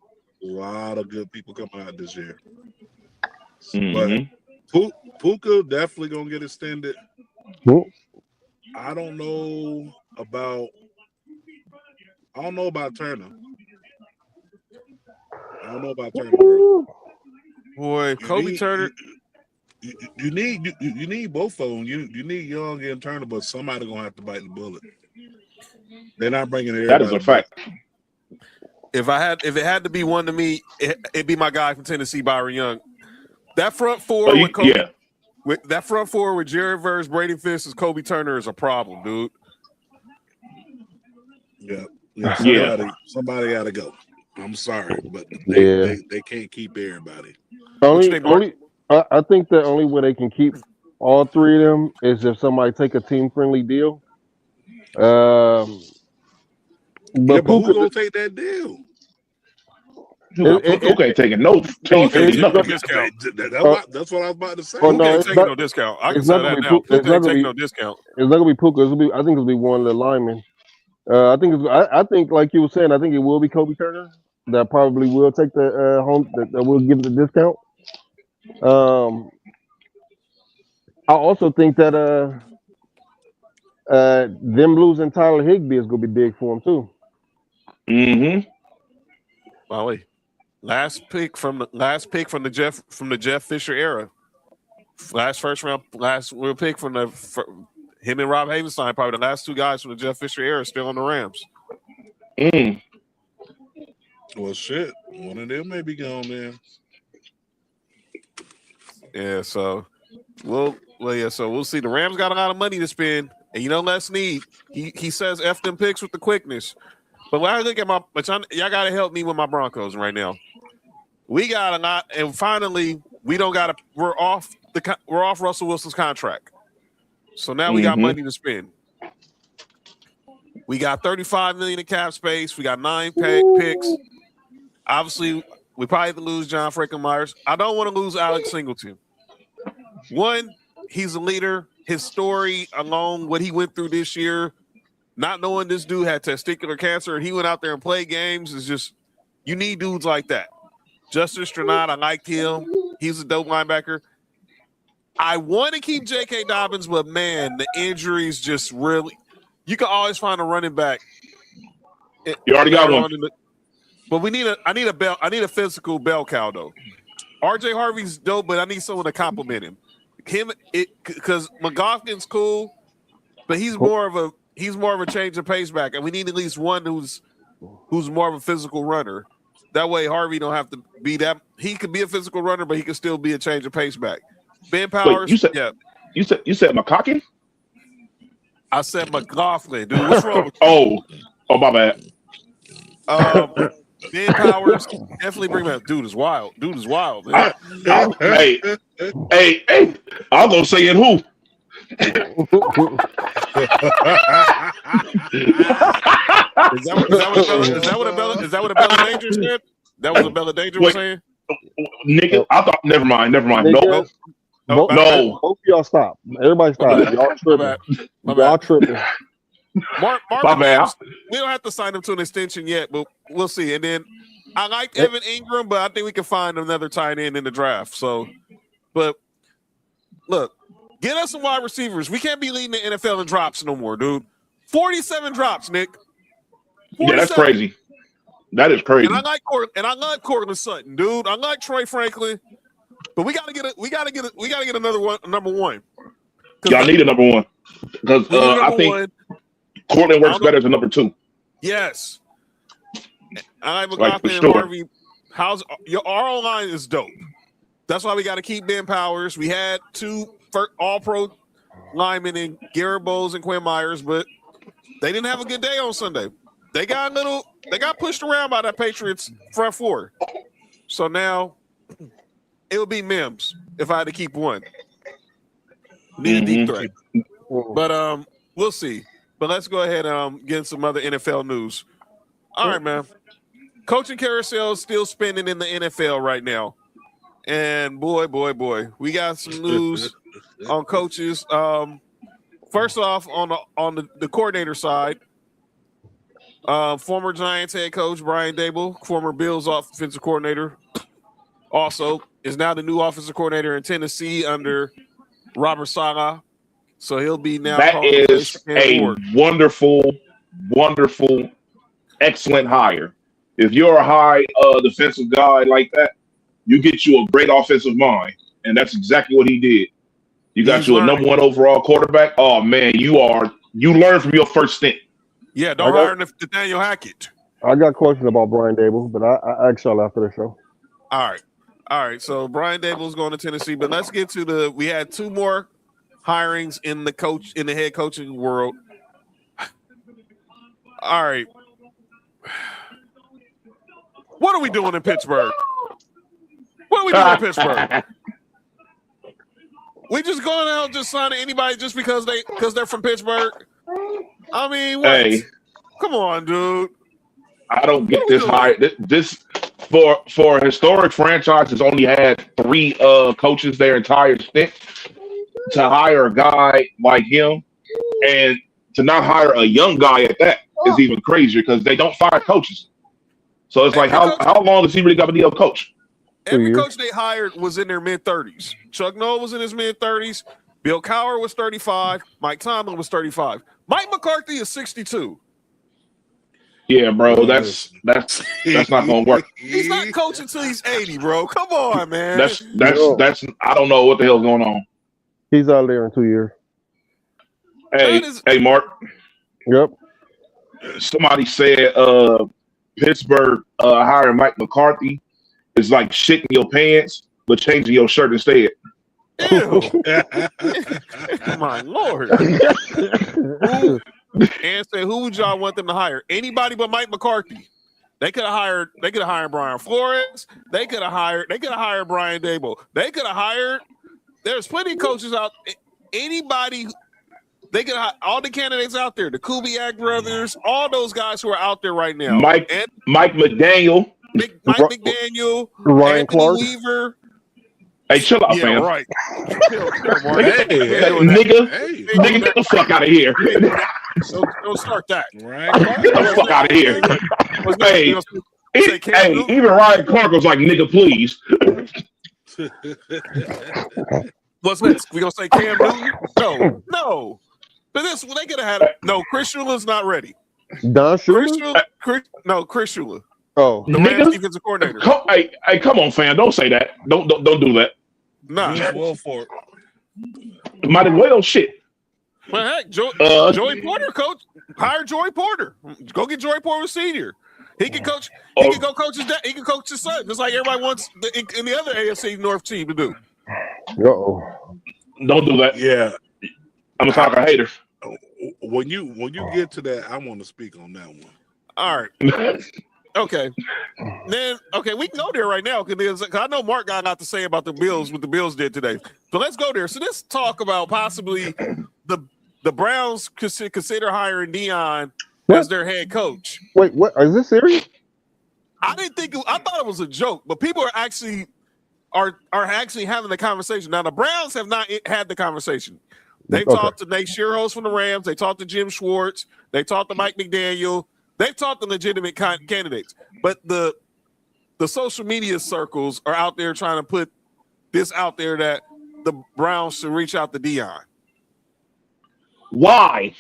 Speaker 4: a lot of good people coming out this year.
Speaker 5: Mm-hmm.
Speaker 4: But Puka definitely gonna get extended.
Speaker 3: Cool.
Speaker 4: I don't know about Turner. Bro.
Speaker 2: Boy, Kobe Turner.
Speaker 4: You need both of them. You need Young and Turner, but somebody gonna have to bite the bullet. They're not bringing it.
Speaker 5: That is a fact.
Speaker 2: If it had to be one to me, it'd be my guy from Tennessee, Byron Young. That front four with Kobe, with Jared Verse, Brady Fisk, and Kobe Turner is a problem, dude.
Speaker 4: Yeah. Somebody got to go. I'm sorry, but they can't keep everybody.
Speaker 3: I think the only way they can keep all three of them is if somebody take a team-friendly deal. But
Speaker 4: who's gonna take that deal?
Speaker 5: Puka ain't taking no
Speaker 2: discount.
Speaker 4: That's what I was about to say.
Speaker 2: Puka ain't taking no discount. I can say that now. Puka ain't taking no discount.
Speaker 3: It's not gonna be Puka. I think it'll be one of the linemen. I think like you were saying, I think it will be Kobe Turner that probably will take the home that will give the discount. I also think that them losing Tyler Higbee is gonna be big for him too.
Speaker 5: Mm-hmm.
Speaker 2: Molly. Last pick from the Jeff Fisher era. Last real pick from him and Rob Havenstein, probably the last two guys from the Jeff Fisher era, still on the Rams.
Speaker 4: Well, shit, one of them may be gone there.
Speaker 2: Yeah, so we'll see. The Rams got a lot of money to spend, and Les Snead, he says F them picks with the quickness. But when I look at y'all got to help me with my Broncos right now. We got a lot, and finally we're off Russell Wilson's contract. So now we got money to spend. We got $35 million in cap space. We got 9 picks. Obviously, we probably have to lose John Frankenmeyers. I don't want to lose Alex Singleton. One, he's a leader. His story alone, what he went through this year, not knowing this dude had testicular cancer and he went out there and played games is just, you need dudes like that. Justin Strenat, I liked him. He's a dope linebacker. I want to keep J.K. Dobbins, but man, the injuries just really. You can always find a running back.
Speaker 5: You already got one.
Speaker 2: But I need a physical bell cow though. R.J. Harvey's dope, but I need someone to compliment him. Because McGofflin's cool, but he's more of a change of pace back, and we need at least one who's more of a physical runner. That way, Harvey don't have to be that. He could be a physical runner, but he could still be a change of pace back. Ben Powers,
Speaker 5: you said McCockey?
Speaker 2: I said McLaughlin, dude. What's wrong with you?
Speaker 5: Oh, my bad.
Speaker 2: Ben Powers, definitely bring him up. Dude is wild, man.
Speaker 5: Hey, I'm gonna say it. Who?
Speaker 2: Is that what a Bella Danger said? That was a Bella Danger was saying?
Speaker 5: Nigga, I thought. Never mind.
Speaker 3: Nigga,
Speaker 5: No.
Speaker 3: Both of y'all stop. Everybody stop. Y'all tripping. Y'all tripping.
Speaker 2: Mark
Speaker 5: My bad.
Speaker 2: we don't have to sign him to an extension yet, but we'll see. And then I like Evan Ingram, but I think we can find another tight end in the draft. So, but look, get us some wide receivers. We can't be leading the NFL in drops no more, dude. 47 drops, Nick. 47.
Speaker 5: Yeah, that's crazy. That is crazy.
Speaker 2: And I like Cortland Sutton, dude. I like Troy Franklin, but we gotta get another one, number one.
Speaker 5: Y'all need a number one because I think Cortland works better as a number two.
Speaker 2: Yes, I like
Speaker 5: Like,
Speaker 2: McLaughlin
Speaker 5: for
Speaker 2: and
Speaker 5: sure.
Speaker 2: Harvey. Our O-line is dope. That's why we got to keep Ben Powers. We had two all-pro linemen in Garrett Bowles and Quinn Myers, but they didn't have a good day on Sunday. They got pushed around by that Patriots front four. So now it would be Mims if I had to keep one. Need a deep threat. But we'll see. But let's go ahead and get some other NFL news. All right, man. Coaching Carousel is still spinning in the NFL right now. And boy, we got some news on coaches. First off, on the coordinator side, former Giants head coach Brian Dable, former Bills offensive coordinator, also is now the new offensive coordinator in Tennessee under Robert Saleh. So he'll be now.
Speaker 5: That is a wonderful, excellent hire. If you're a high defensive guy like that, you get you a great offensive mind, and that's exactly what he did. You got a number one overall quarterback. Oh man, you learn from your first stint.
Speaker 2: Yeah, don't hire Nathaniel Hackett.
Speaker 3: I got questions about Brian Dable, but I ask y'all after the show.
Speaker 2: All right. So Brian Dable's going to Tennessee, but let's get to we had two more hirings in the head coaching world. All right. What are we doing in Pittsburgh? We just going out just signing anybody just because they're from Pittsburgh? I mean, what?
Speaker 5: Hey,
Speaker 2: come on, dude.
Speaker 5: I don't get this hire. This for a historic franchise has only had 3 coaches their entire stint. To hire a guy like him and to not hire a young guy at that is even crazier because they don't fire coaches. So it's like, how long is he really got to be a coach?
Speaker 2: Every coach they hired was in their mid-30s. Chuck Noll was in his mid-30s. Bill Cowher was 35. Mike Tomlin was 35. Mike McCarthy is 62.
Speaker 5: Yeah, bro, that's not gonna work.
Speaker 2: He's not coaching until he's 80, bro. Come on, man.
Speaker 5: That's I don't know what the hell's going on.
Speaker 3: He's out there in 2 years.
Speaker 5: Hey, Mark.
Speaker 3: Yep.
Speaker 5: Somebody said Pittsburgh hiring Mike McCarthy is like shitting your pants, but changing your shirt instead.
Speaker 2: Ew. My Lord. And said, who would y'all want them to hire? Anybody but Mike McCarthy. They could have hired Brian Flores. They could have hired Brian Dable. They could have hired. There's plenty of coaches out. Anybody. They could have all the candidates out there. The Kubiak brothers. All those guys who are out there right now.
Speaker 5: Mike McDaniel.
Speaker 2: Mike McDaniel.
Speaker 3: Ryan
Speaker 2: Anthony
Speaker 3: Clark.
Speaker 2: Weaver.
Speaker 5: Hey, chill out,
Speaker 2: Yeah,
Speaker 5: fam.
Speaker 2: right.
Speaker 5: Nigga, get the fuck out of here.
Speaker 2: Don't start that.
Speaker 6: Right?
Speaker 5: Get the fuck out of here. Hey, even Ryan Clark was like, nigga, please.
Speaker 2: What's next? We gonna say Cam Newton? No. But this they could have had no. Chris Shula's not ready.
Speaker 3: Don Shula?
Speaker 2: Chris Shula.
Speaker 3: Oh,
Speaker 2: the Rams defensive coordinator.
Speaker 5: Hey, come on, fam. Don't say that. Don't do that.
Speaker 2: Nah.
Speaker 6: Well for it.
Speaker 5: Might as well shit.
Speaker 2: Well, heck, Joey Porter, coach. Hire Joey Porter. Go get Joey Porter Senior. He can coach. He can go coach his dad. He can coach his son, just like everybody wants in the other AFC North team to do.
Speaker 5: Don't do that.
Speaker 6: Yeah,
Speaker 5: I'm a talker hater.
Speaker 6: When you get to that, I want to speak on that one.
Speaker 2: All right. Okay. Then we can go there right now because I know Mark got a lot to say about the Bills, what the Bills did today. So let's go there. So let's talk about possibly the Browns consider hiring Dion as their head coach.
Speaker 3: Wait, what? Is this serious?
Speaker 2: I thought it was a joke, but people are actually having the conversation. Now the Browns have not had the conversation. They talked to Nate Shearhouse from the Rams. They talked to Jim Schwartz. They talked to Mike McDaniel. They've talked to legitimate candidates, but the social media circles are out there trying to put this out there that the Browns should reach out to Dion.
Speaker 5: Why?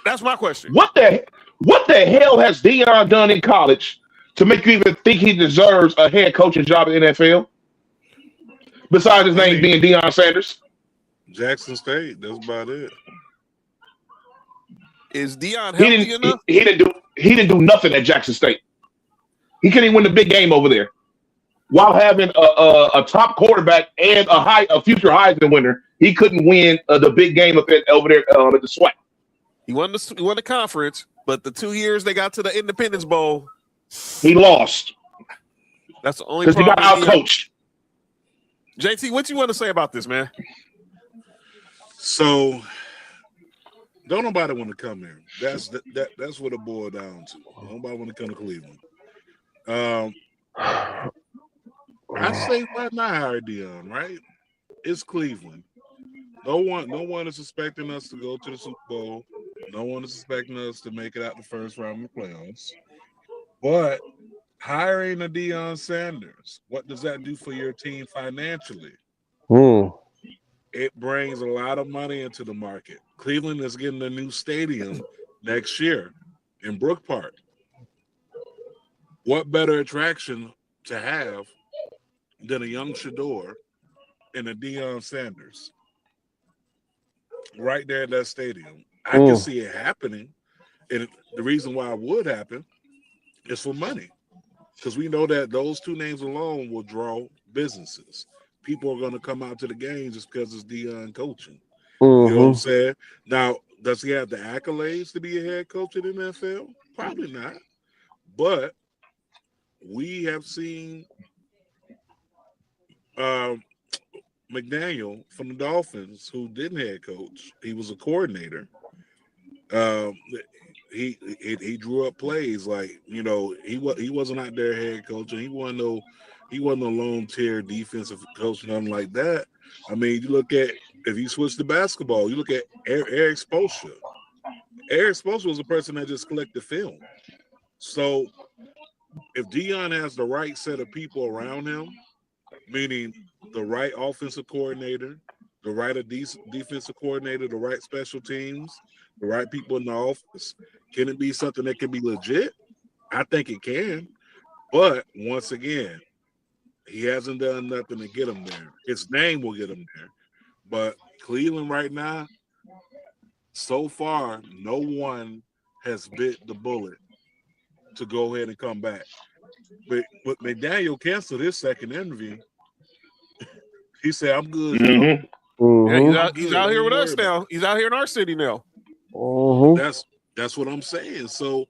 Speaker 2: That's my question.
Speaker 5: What the hell has Dion done in college to make you even think he deserves a head coaching job in the NFL? Besides his name being Deion Sanders?
Speaker 6: Jackson State. That's about it.
Speaker 2: Is Dion healthy enough?
Speaker 5: He didn't do nothing at Jackson State. He couldn't even win the big game over there, while having a top quarterback and a future Heisman winner. He couldn't win the big game over there at the SWAC.
Speaker 2: He won the conference, but the 2 years they got to the Independence Bowl,
Speaker 5: he lost.
Speaker 2: That's the only
Speaker 5: because he
Speaker 2: problem.
Speaker 5: got outcoached.
Speaker 2: JT, what you want to say about this, man?
Speaker 6: So, don't nobody want to come here. That's what it boiled down to. Nobody want to come to Cleveland. I say why not hire Dion, right? It's Cleveland. No one is expecting us to go to the Super Bowl. No one is expecting us to make it out the first round of the playoffs. But hiring a Deion Sanders, what does that do for your team financially? It brings a lot of money into the market. Cleveland is getting a new stadium next year in Brook Park. What better attraction to have than a young Shador and a Deion Sanders right there at that stadium? I can see it happening, and the reason why it would happen is for money, because we know that those two names alone will draw businesses. People are going to come out to the games just because it's Deion coaching. You know what I'm saying? Now, does he have the accolades to be a head coach in the NFL? Probably not. But we have seen McDaniel from the Dolphins, who didn't head coach. He was a coordinator. He drew up plays like, you know, he wasn't out there head coach, and he wasn't a lone tier defensive coach, nothing like that. I mean, you look at, if you switch to basketball, you look at Eric Spoelstra. Eric Spoelstra was a person that just collected film. So if Deion has the right set of people around him, meaning the right offensive coordinator, the right defensive coordinator, the right special teams, the right people in the office, can it be something that can be legit? I think it can. But once again, he hasn't done nothing to get him there. His name will get him there. But Cleveland right now, so far, no one has bit the bullet to go ahead and come back. But McDaniel canceled his second interview. He said, "I'm good."
Speaker 2: Yeah, he's out here with us now. He's out here in our city now.
Speaker 6: That's what I'm saying. So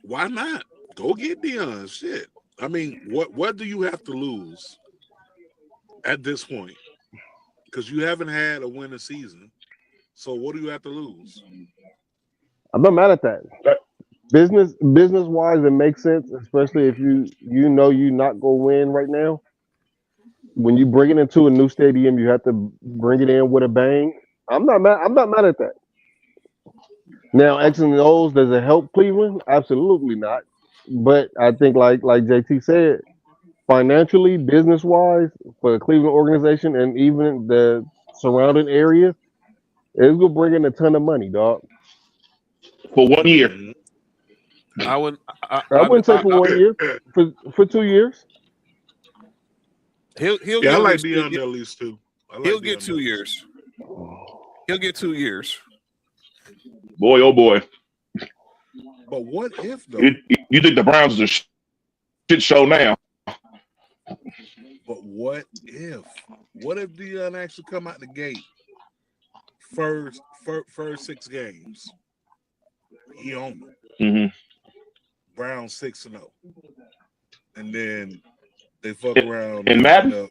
Speaker 6: why not go get Deion? Shit. I mean, what do you have to lose at this point? Because you haven't had a winning season. So what do you have to lose?
Speaker 3: I'm not mad at that. Business wise, it makes sense, especially if you know you're not gonna win right now. When you bring it into a new stadium, you have to bring it in with a bang. I'm not mad at that. Now, X and O's, does it help Cleveland? Absolutely not. But I think, like JT said, financially, business wise, for the Cleveland organization and even the surrounding areas, it's gonna bring in a ton of money, dog.
Speaker 5: For 1 year.
Speaker 6: Mhm.
Speaker 2: I wouldn't.
Speaker 3: I wouldn't say for 1 year, for 2 years.
Speaker 2: He'll
Speaker 6: Yeah, I
Speaker 2: get
Speaker 6: like Deion at least too.
Speaker 2: He'll get 2 years. He'll get 2 years.
Speaker 5: Boy, oh boy.
Speaker 6: But what if though?
Speaker 5: You think the Browns is a shit show now?
Speaker 6: But what if? What if Deion actually come out the gate first 6 games? He on it.
Speaker 5: Mm-hmm.
Speaker 6: Browns 6-0, and then they fuck around
Speaker 5: in Madden.
Speaker 6: No.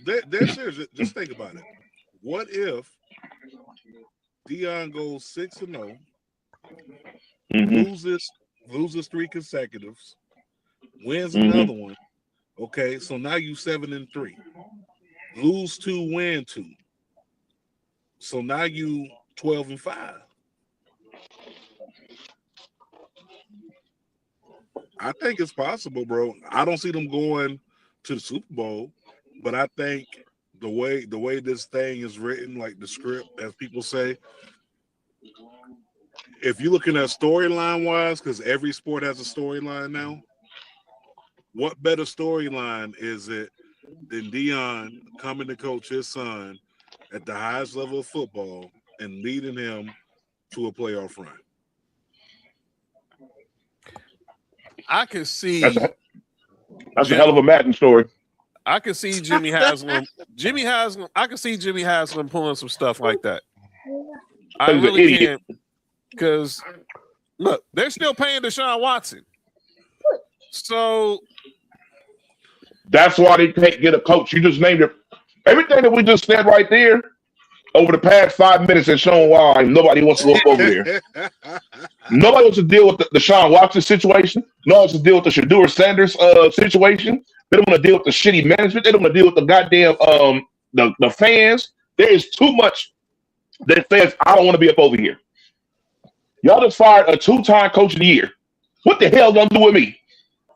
Speaker 6: They're serious. Just think about it. What if Deion goes 6-0, loses 3 consecutives, wins another one? Okay, so now you 7-3. Lose 2, win 2. So now you 12-5. I think it's possible, bro. I don't see them going to the Super Bowl, but I think the way this thing is written, like the script, as people say, if you're looking at storyline wise, because every sport has a storyline now, what better storyline is it than Deion coming to coach his son at the highest level of football and leading him to a playoff run?
Speaker 2: I can see.
Speaker 5: That's a hell of a Madden story.
Speaker 2: I can see Jimmy Haslam. I can see Jimmy Haslam pulling some stuff like that. I
Speaker 5: He's an
Speaker 2: really
Speaker 5: idiot.
Speaker 2: can. Because look, they're still paying Deshaun Watson. So
Speaker 5: that's why they can't get a coach. You just named it. Everything that we just said right there over the past 5 minutes has shown why nobody wants to look over there. Nobody wants to deal with the Deshaun Watson situation. Nobody wants to deal with the Shedeur Sanders situation. They don't want to deal with the shitty management. They don't want to deal with the goddamn the fans. There is too much that says I don't want to be up over here. Y'all just fired a 2-time coach of the year. What the hell gonna do with me?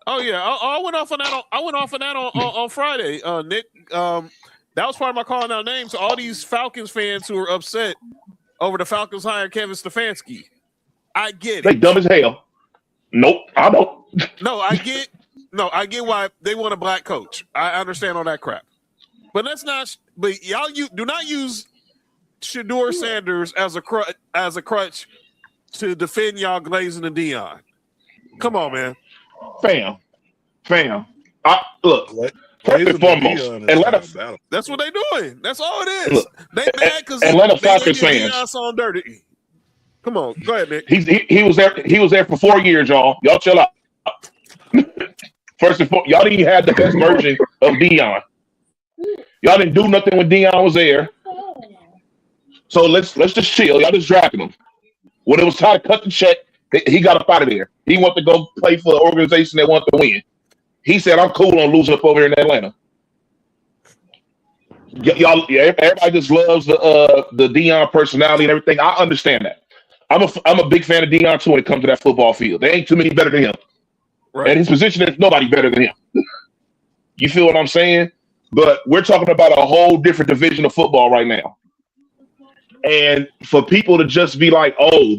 Speaker 2: oh yeah, I went off on that on Friday, Nick. That was part of my calling out names to all these Falcons fans who are upset over the Falcons hiring Kevin Stefanski. I get it.
Speaker 5: They dumb as hell. Nope, I don't.
Speaker 2: I get why they want a black coach. I understand all that crap. But let's not. But y'all, you do not use Shedeur Sanders as a crutch to defend y'all Glazing and Deion. Come on, man.
Speaker 5: Fam. Look. First and foremost, Atlanta.
Speaker 2: That's what they doing. That's all it is.
Speaker 5: Look,
Speaker 2: they mad because
Speaker 5: Atlanta Falcons fans.
Speaker 2: Deion on dirty. Come on, go ahead, Nick.
Speaker 5: He was there. He was there for 4 years, y'all. Y'all chill out. First and foremost, y'all didn't have the best version of Deion. Y'all didn't do nothing when Deion was there. So let's just chill. Y'all just drafting him. When it was time to cut the check, he got up out of there. He wanted to go play for the organization that wanted to win. He said, "I'm cool on losing up over here in Atlanta." Everybody just loves the Deion personality and everything. I understand that. I'm a big fan of Deion too when it comes to that football field. There ain't too many better than him. Right. And his position, there's nobody better than him. You feel what I'm saying? But we're talking about a whole different division of football right now. And for people to just be like, "Oh,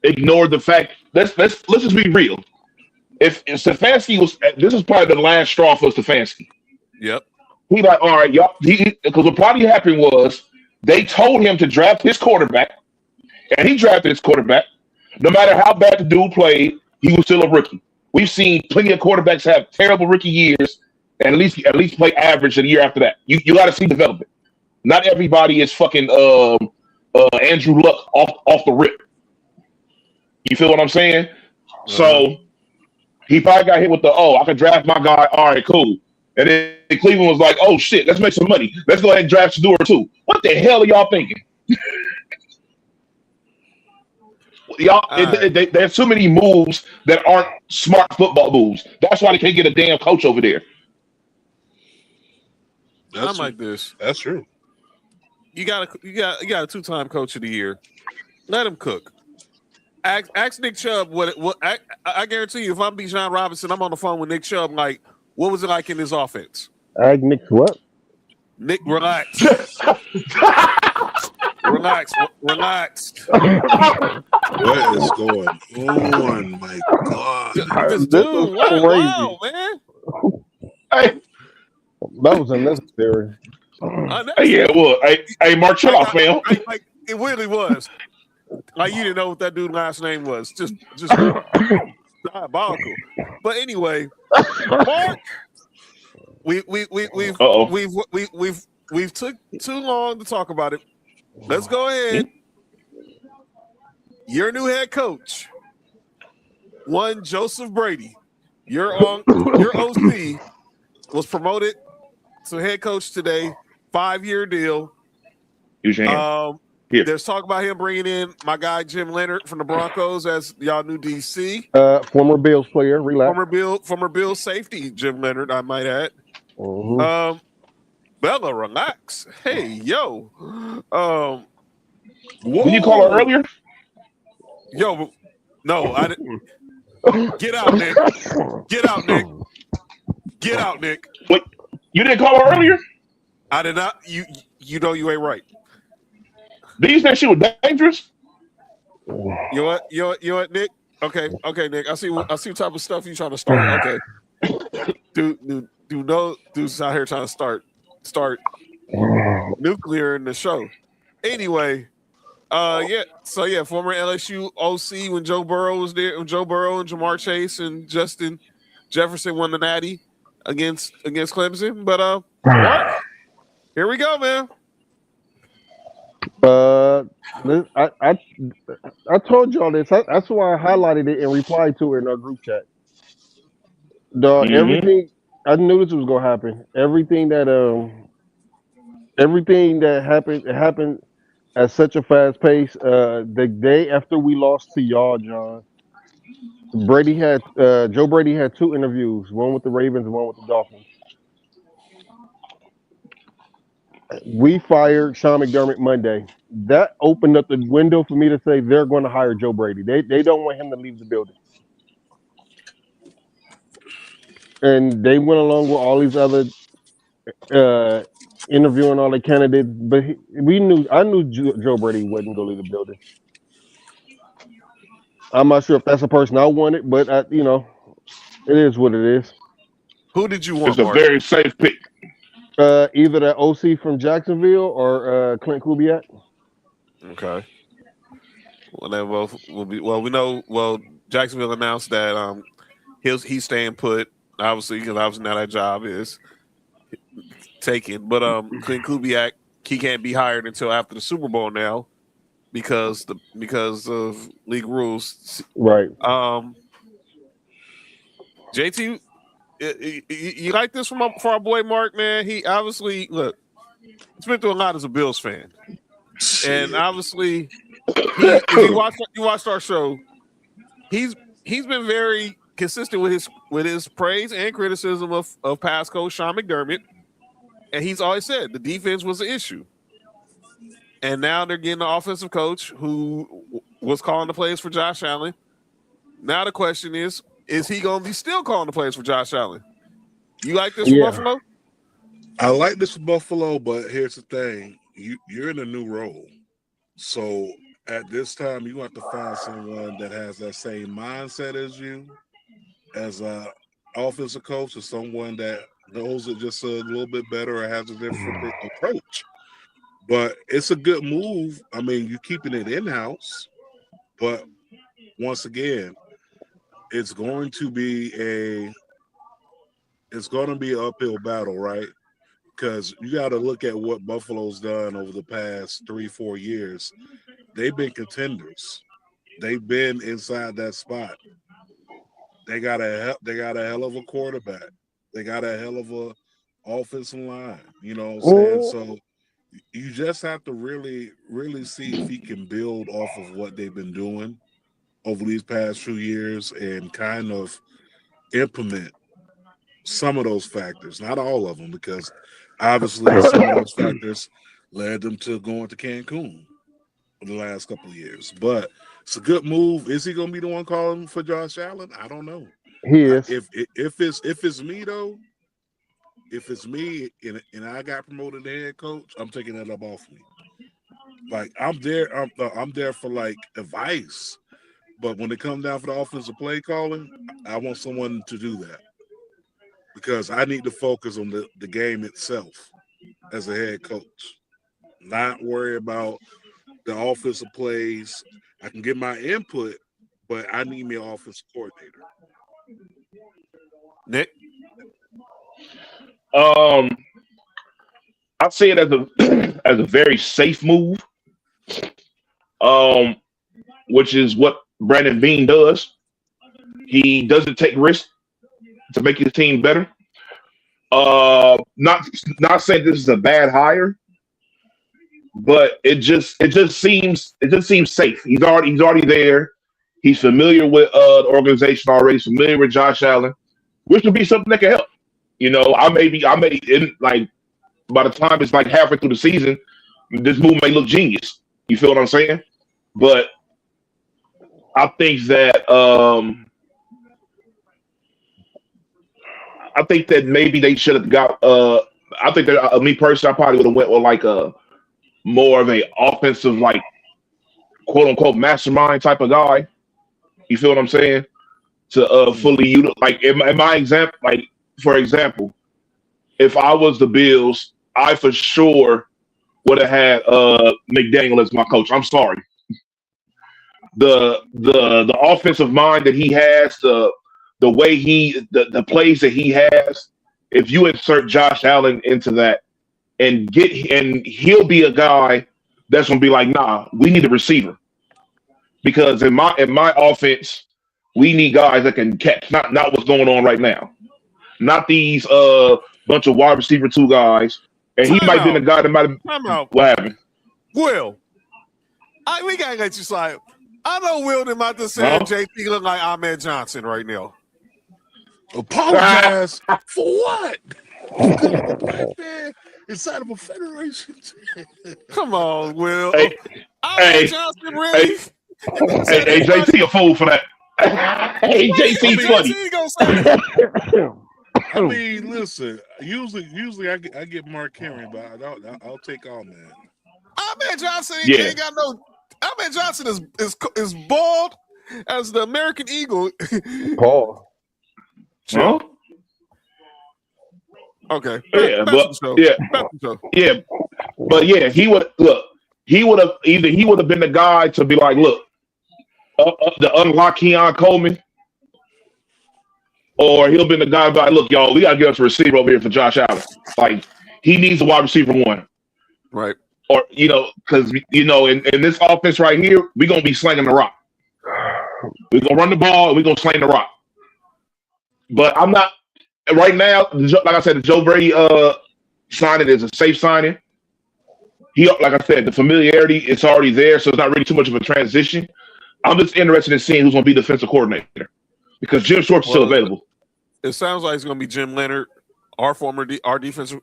Speaker 5: ignore the fact." Let's just be real. If Stefanski this is probably the last straw for Stefanski.
Speaker 2: Yep.
Speaker 5: He like, all right, y'all. Because what probably happened was they told him to draft his quarterback, and he drafted his quarterback. No matter how bad the dude played, he was still a rookie. We've seen plenty of quarterbacks have terrible rookie years, and at least play average the year after that. You got to see development. Not everybody is fucking Andrew Luck off the rip. You feel what I'm saying? So he probably got hit with I can draft my guy. All right, cool. And then Cleveland was like, "Oh shit, let's make some money. Let's go ahead and draft Shedeur too." What the hell are y'all thinking? There's too many moves that aren't smart football moves. That's why they can't get a damn coach over there.
Speaker 2: I'm like this.
Speaker 6: That's true.
Speaker 2: you got a 2-time coach of the year. Let him cook. Ask Nick Chubb what I guarantee you, if I'm Bijan Robinson, I'm on the phone with Nick Chubb. Like, what was it like in his offense?
Speaker 3: Nick what?
Speaker 2: Nick, relax. Relax.
Speaker 6: What is going on? My God.
Speaker 2: This
Speaker 3: This
Speaker 2: dude,
Speaker 3: was
Speaker 2: wow,
Speaker 3: crazy.
Speaker 2: man.
Speaker 5: Hey,
Speaker 3: That was unnecessary.
Speaker 5: yeah, well, hey, Mark, chill off, man.
Speaker 2: Like, it really was. Like, you didn't know what that dude's last name was. Just diabolical. But anyway, Mark, we've took too long to talk about it. Let's go ahead. Your new head coach, one Joseph Brady. Your OC was promoted to head coach today. 5-year deal.
Speaker 5: Use your hand. Here.
Speaker 2: There's talk about him bringing in my guy Jim Leonard from the Broncos as y'all new DC.
Speaker 3: Former Bills player, relax.
Speaker 2: Former Bills safety Jim Leonard, I might add.
Speaker 3: Mm-hmm.
Speaker 2: Bella, relax. Hey, yo.
Speaker 5: Did you call her earlier?
Speaker 2: Yo, no, I didn't. Get out, Nick. Get out, Nick. Get out, Nick.
Speaker 5: Wait, you didn't call her earlier?
Speaker 2: I did not. You know you ain't right.
Speaker 5: Did you say she was dangerous?
Speaker 2: You know what, Nick? Okay, Nick. I see what type of stuff you trying to start. Okay. Dude's out here trying to start nuclear in the show. Anyway, former LSU OC when Joe Burrow was there, when Joe Burrow and Jamar Chase and Justin Jefferson won the Natty against Clemson. But Mark, here we go, man.
Speaker 3: I told y'all this. That's why I highlighted it and replied to it in our group chat. Everything I knew this was gonna happen. Everything that happened, it happened at such a fast pace. The day after we lost to y'all, John, Joe Brady had 2 interviews, one with the Ravens and one with the Dolphins. We fired Sean McDermott Monday. That opened up the window for me to say they're going to hire Joe Brady. They don't want him to leave the building. And they went along with all these other interviewing all the candidates, but I knew Joe Brady wasn't going to leave the building. I'm not sure if that's a person I wanted, but it is what it is.
Speaker 2: Who did you want?
Speaker 5: It's a
Speaker 2: Mark?
Speaker 5: very safe pick.
Speaker 3: Either the OC from Jacksonville or Clint Kubiak.
Speaker 2: Okay. Well, they both will be. Well, we know. Well, Jacksonville announced that he's staying put. Obviously, because now that job is taken. But Clint Kubiak, he can't be hired until after the Super Bowl now, because of league rules.
Speaker 3: Right.
Speaker 2: JT, you like this for our boy Mark, man? He obviously he's been through a lot as a Bills fan. And obviously, if you watched our show, he's been very consistent with his praise and criticism of past coach Sean McDermott, and he's always said the defense was an issue. And now they're getting the offensive coach who was calling the plays for Josh Allen. Now the question is he going to be still calling the plays for Josh Allen? You like this for Buffalo?
Speaker 6: I like this for Buffalo, but here's the thing. You're in a new role. So at this time, you have to find someone that has that same mindset as you, as an offensive coach, or someone that knows it just a little bit better or has a different approach. But it's a good move. I mean, you're keeping it in-house, but once again, it's going to be an uphill battle, right? Because you got to look at what Buffalo's done over the past 3-4 years. They've been contenders. They've been inside that spot. They got a hell of a quarterback. They got a hell of a offensive line. You know what I'm saying? So you just have to really, really see if he can build off of what they've been doing over these past few years and kind of implement some of those factors, not all of them, because obviously some of those factors led them to going to Cancun for the last couple of years. But it's a good move. Is he going to be the one calling for Josh Allen? I don't know.
Speaker 3: He is.
Speaker 6: If it's me though, if it's me and I got promoted to head coach, I'm taking that up off me. Like I'm there for like advice, but when it comes down for the offensive play calling, I want someone to do that because I need to focus on the game itself as a head coach, not worry about the offensive plays. I can get my input, but I need me an offensive coordinator.
Speaker 2: Nick?
Speaker 5: I see it as a very safe move. Which is what Brandon Beane does. He doesn't take risks to make his team better. Not saying this is a bad hire, but it just seems safe. He's already there. He's familiar with the organization already. He's familiar with Josh Allen, which would be something that can help. You know, I may like by the time it's like halfway through the season, this move may look genius. You feel what I'm saying? But I think that maybe they should have got. I think that me personally, I probably would have went with like a more of a offensive, like quote unquote mastermind type of guy. You feel what I'm saying? To fully utilize, like in my example, like for example, if I was the Bills, I for sure would have had McDaniel as my coach. I'm sorry. The offensive mind that he has, the way the plays that he has, if you insert Josh Allen into that and he'll be a guy that's gonna be like, nah, we need a receiver. Because in my offense, we need guys that can catch, not what's going on right now. Not these bunch of wide receiver 2 guys. And he might be the guy that might have what happened.
Speaker 2: Will. We gotta let you slide. I know Will did about to say JT look like Ahmed Johnson right now.
Speaker 6: Apologize for what? A black man inside of a federation.
Speaker 2: Come on, Will.
Speaker 5: Hey,
Speaker 2: Ahmed Johnson, really?
Speaker 5: Hey, JT a fool for that. Hey, JT funny.
Speaker 6: I mean, listen. Usually I get Mark Henry, but I'll take all man.
Speaker 2: Ahmed Johnson ain't got no. Ahmed Johnson is bald as the American Eagle.
Speaker 3: Paul.
Speaker 5: Huh?
Speaker 2: Okay.
Speaker 5: But he would have been the guy to be like, look, to unlock Keon Coleman, or he'll be the guy to be like, look, y'all, we gotta get us a receiver over here for Josh Allen. Like he needs a wide receiver 1,
Speaker 2: right?
Speaker 5: Or because in this offense right here, we're gonna be slinging the rock. We're gonna run the ball and we're gonna sling the rock. But I'm not right now. Like I said, the Joe Brady signing is a safe signing. Like I said, the familiarity is already there, so it's not really too much of a transition. I'm just interested in seeing who's going to be defensive coordinator because Jim Schwartz is still available.
Speaker 2: It sounds like it's going to be Jim Leonard, one of our defensive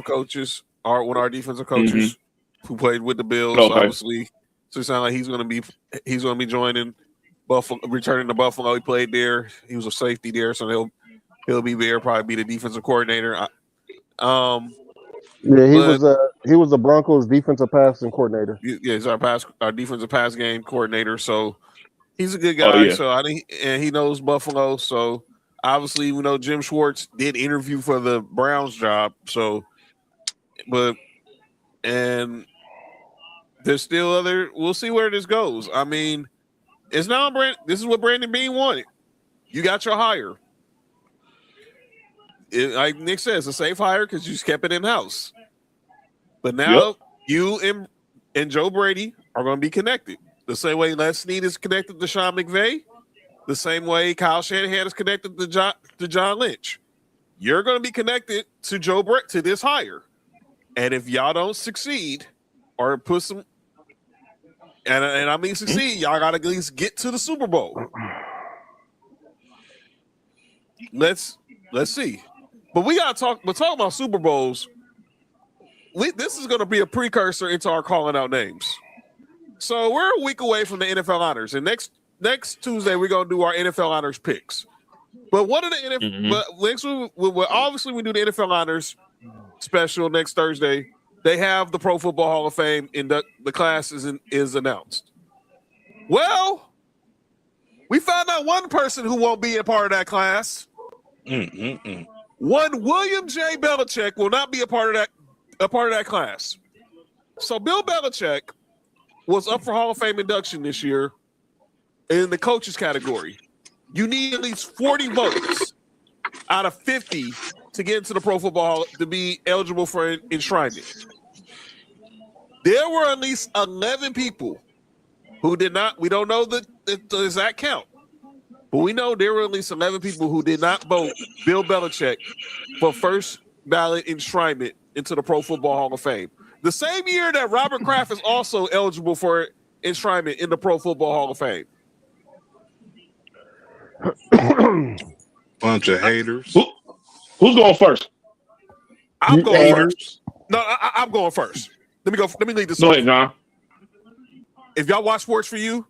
Speaker 2: coaches, who played with the Bills, obviously. So it sounds like he's going to be joining Buffalo, returning to Buffalo. He played there. He was a safety there, so he'll be there. Probably be the defensive coordinator.
Speaker 3: He was the Broncos defensive passing coordinator.
Speaker 2: Yeah, he's our defensive pass game coordinator. So he's a good guy. So and he knows Buffalo. So obviously, we know Jim Schwartz did interview for the Browns job. So, and there's still other. We'll see where this goes. I mean, it's now this is what Brandon Beane wanted. You got your hire. Like Nick says, a safe hire because you just kept it in house. But now you and Joe Brady are going to be connected the same way Les Snead is connected to Sean McVay, the same way Kyle Shanahan is connected to John Lynch. You're going to be connected to Joe Brady to this hire, and if y'all don't succeed or put some, and I mean succeed, y'all got to at least get to the Super Bowl. Let's see. But we gotta talk. But talking about Super Bowls, this is going to be a precursor into our calling out names. So we're a week away from the NFL honors, and next Tuesday we're going to do our NFL honors picks. But one of the NFL, but next obviously we do the NFL honors special next Thursday. They have the Pro Football Hall of Fame the class is announced. Well, we found out one person who won't be a part of that class. One William J. Belichick will not be a part of that class. So Bill Belichick was up for Hall of Fame induction this year in the coaches category. You need at least 40 votes out of 50 to get into the Pro Football Hall to be eligible for enshrinement. There were at least 11 people who did not. We don't know the exact count, but we know there were at least 11 people who did not vote Bill Belichick for first ballot enshrinement into the Pro Football Hall of Fame. The same year that Robert Kraft is also eligible for enshrinement in the Pro Football Hall of Fame.
Speaker 6: Bunch of haters.
Speaker 5: Who's going first?
Speaker 2: I'm going first. No, I'm going first. Let me lead this.
Speaker 5: Go ahead, John.
Speaker 2: If y'all watch Sports for You,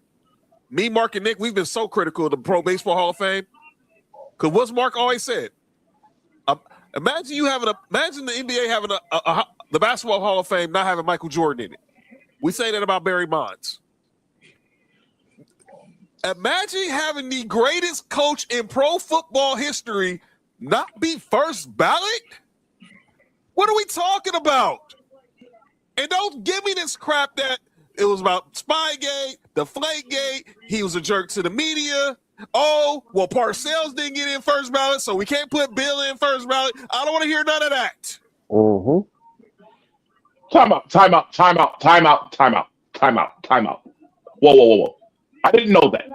Speaker 2: me, Mark, and Nick, we've been so critical of the Pro Baseball Hall of Fame. Because what's Mark always said? Imagine the NBA having the Basketball Hall of Fame not having Michael Jordan in it. We say that about Barry Bonds. Imagine having the greatest coach in pro football history not be first ballot? What are we talking about? And don't give me this crap that it was about Spygate, Deflategate, he was a jerk to the media. Oh, well, Parcells didn't get in first ballot, so we can't put Bill in first ballot. I don't want to hear none of that.
Speaker 5: Time out. Whoa. I didn't know that.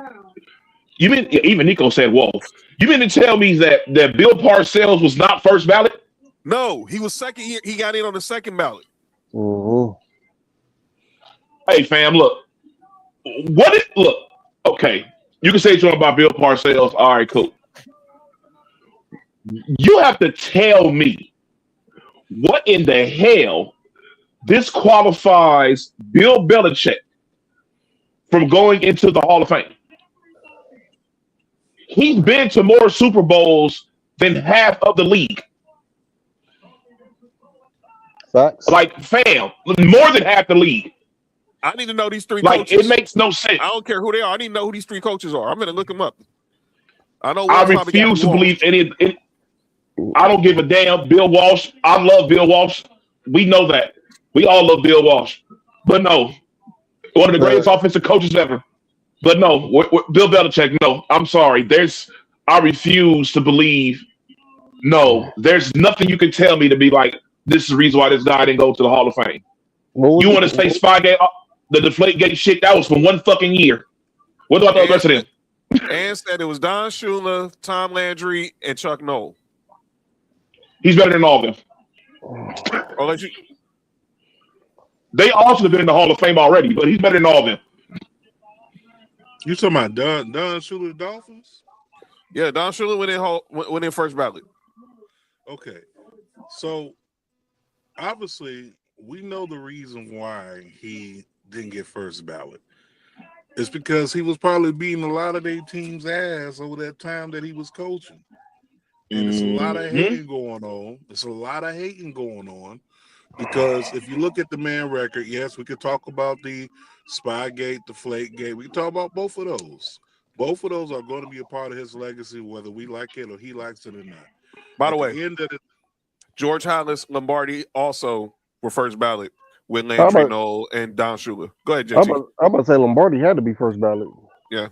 Speaker 5: You mean, even Nico said, whoa. You mean to tell me that Bill Parcells was not first ballot?
Speaker 2: No, he was second year. He got in on the second ballot.
Speaker 5: Hey, fam, look. Okay. You can say something about Bill Parcells. All right, cool. You have to tell me what in the hell disqualifies Bill Belichick from going into the Hall of Fame. He's been to more Super Bowls than half of the league.
Speaker 3: Facts.
Speaker 5: Like, fam, more than half the league.
Speaker 2: I need to know these three
Speaker 5: Like,
Speaker 2: coaches.
Speaker 5: it makes no sense.
Speaker 2: I don't care who they are. I need to know who these three coaches are. I'm going to look them up. I
Speaker 5: refuse to believe any. I don't give a damn. Bill Walsh. I love Bill Walsh. We know that. We all love Bill Walsh. But no, one of the greatest offensive coaches ever. But no, Bill Belichick. No, I'm sorry. I refuse to believe. No, there's nothing you can tell me to be like, this is the reason why this guy didn't go to the Hall of Fame. You want to say Spygate, the Deflategate shit? That was for one fucking year. What do I know the rest of them?
Speaker 2: And said it was Don Shula, Tom Landry, and Chuck Noll.
Speaker 5: He's better than all of them. They all should have been in the Hall of Fame already, but he's better than all of them.
Speaker 6: You talking about Don Shula Dolphins?
Speaker 2: Yeah, Don Shula went in first ballot.
Speaker 6: Okay, so obviously we know the reason why he didn't get first ballot. It's because he was probably beating a lot of their team's ass over that time that he was coaching. And it's a lot of hating going on. Because if you look at the man record, yes, we could talk about the Spygate, the Deflategate. We can talk about both of those. Both of those are going to be a part of his legacy, whether we like it or he likes it or not.
Speaker 2: By the way, George Hollis, Lombardi also were first ballot with Landry Noel and Don Shula. Go ahead, JT.
Speaker 3: I'm about to say Lombardi had to be first ballot.
Speaker 2: Yeah.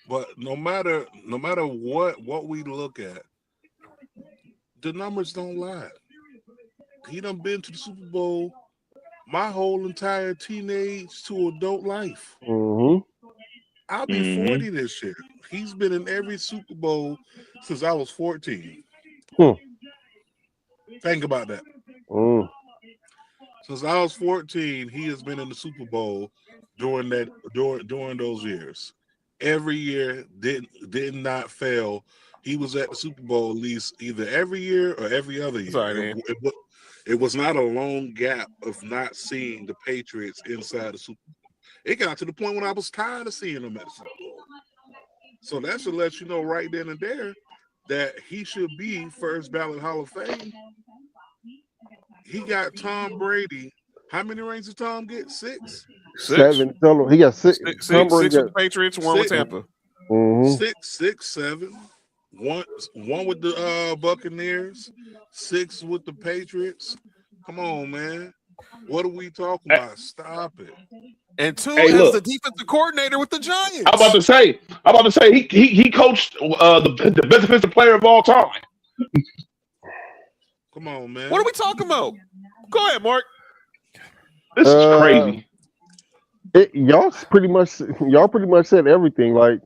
Speaker 6: But no matter what we look at, the numbers don't lie. He done been to the Super Bowl my whole entire teenage to adult life. I'll be 40 this year. He's been in every Super Bowl since I was 14. Think about that. Since I was 14, he has been in the Super Bowl during those years. Every year did not fail. He was at the Super Bowl at least either every year or every other year.
Speaker 2: Sorry, man.
Speaker 6: It was not a long gap of not seeing the Patriots inside the Super Bowl. It got to the point when I was tired of seeing them at the Super Bowl. So that should let you know right then and there that he should be first ballot Hall of Fame. He got Tom Brady. How many rings did Tom get? 6?
Speaker 3: 7. Total. He got 6.
Speaker 2: Six with the Patriots, 1 with Tampa.
Speaker 3: Mm-hmm.
Speaker 6: 6, 7. One with the Buccaneers, 6 with the Patriots. Come on, man. What are we talking about? Stop it.
Speaker 2: And 2 as the defensive coordinator with the Giants.
Speaker 5: I'm about to say he coached the best defensive player of all time.
Speaker 6: Come on, man.
Speaker 2: What are we talking about? Go ahead, Mark.
Speaker 5: This is crazy.
Speaker 3: Y'all pretty much said everything. Like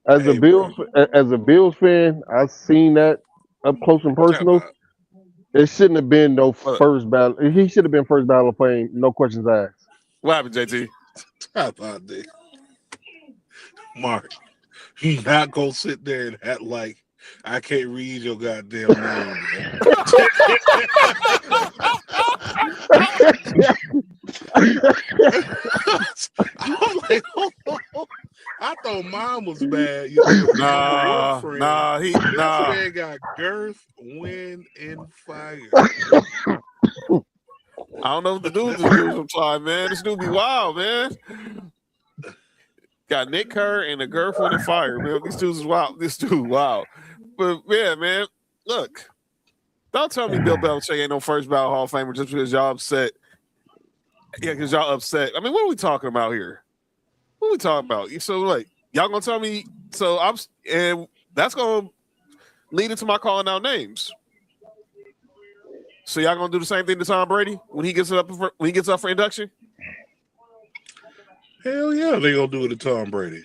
Speaker 3: as a Bills fan, I've seen that up close and personal. It shouldn't have been no first battle. He should have been first battle of fame. No questions asked.
Speaker 2: What happened, JT?
Speaker 6: How about that? Mark, you not gonna sit there and act like I can't read your goddamn name, man. I'm like, I thought mine was bad.
Speaker 2: Nah.
Speaker 6: That man got girth, wind, and fire.
Speaker 2: I don't know what to do with this dude sometime, man. This dude be wild, man. Got Nick Kerr and a girth, wind, and fire, man. These dudes is wild. This dude wild. But yeah, man, look. Don't tell me Bill Belichick ain't no first ballot Hall of Famer just because y'all upset. Yeah, because y'all upset. I mean, what are we talking about here? What are we talking about? So, like, y'all gonna tell me? So and that's gonna lead into my calling out names. So y'all gonna do the same thing to Tom Brady when he gets up for induction?
Speaker 6: Hell yeah, they gonna do it to Tom Brady.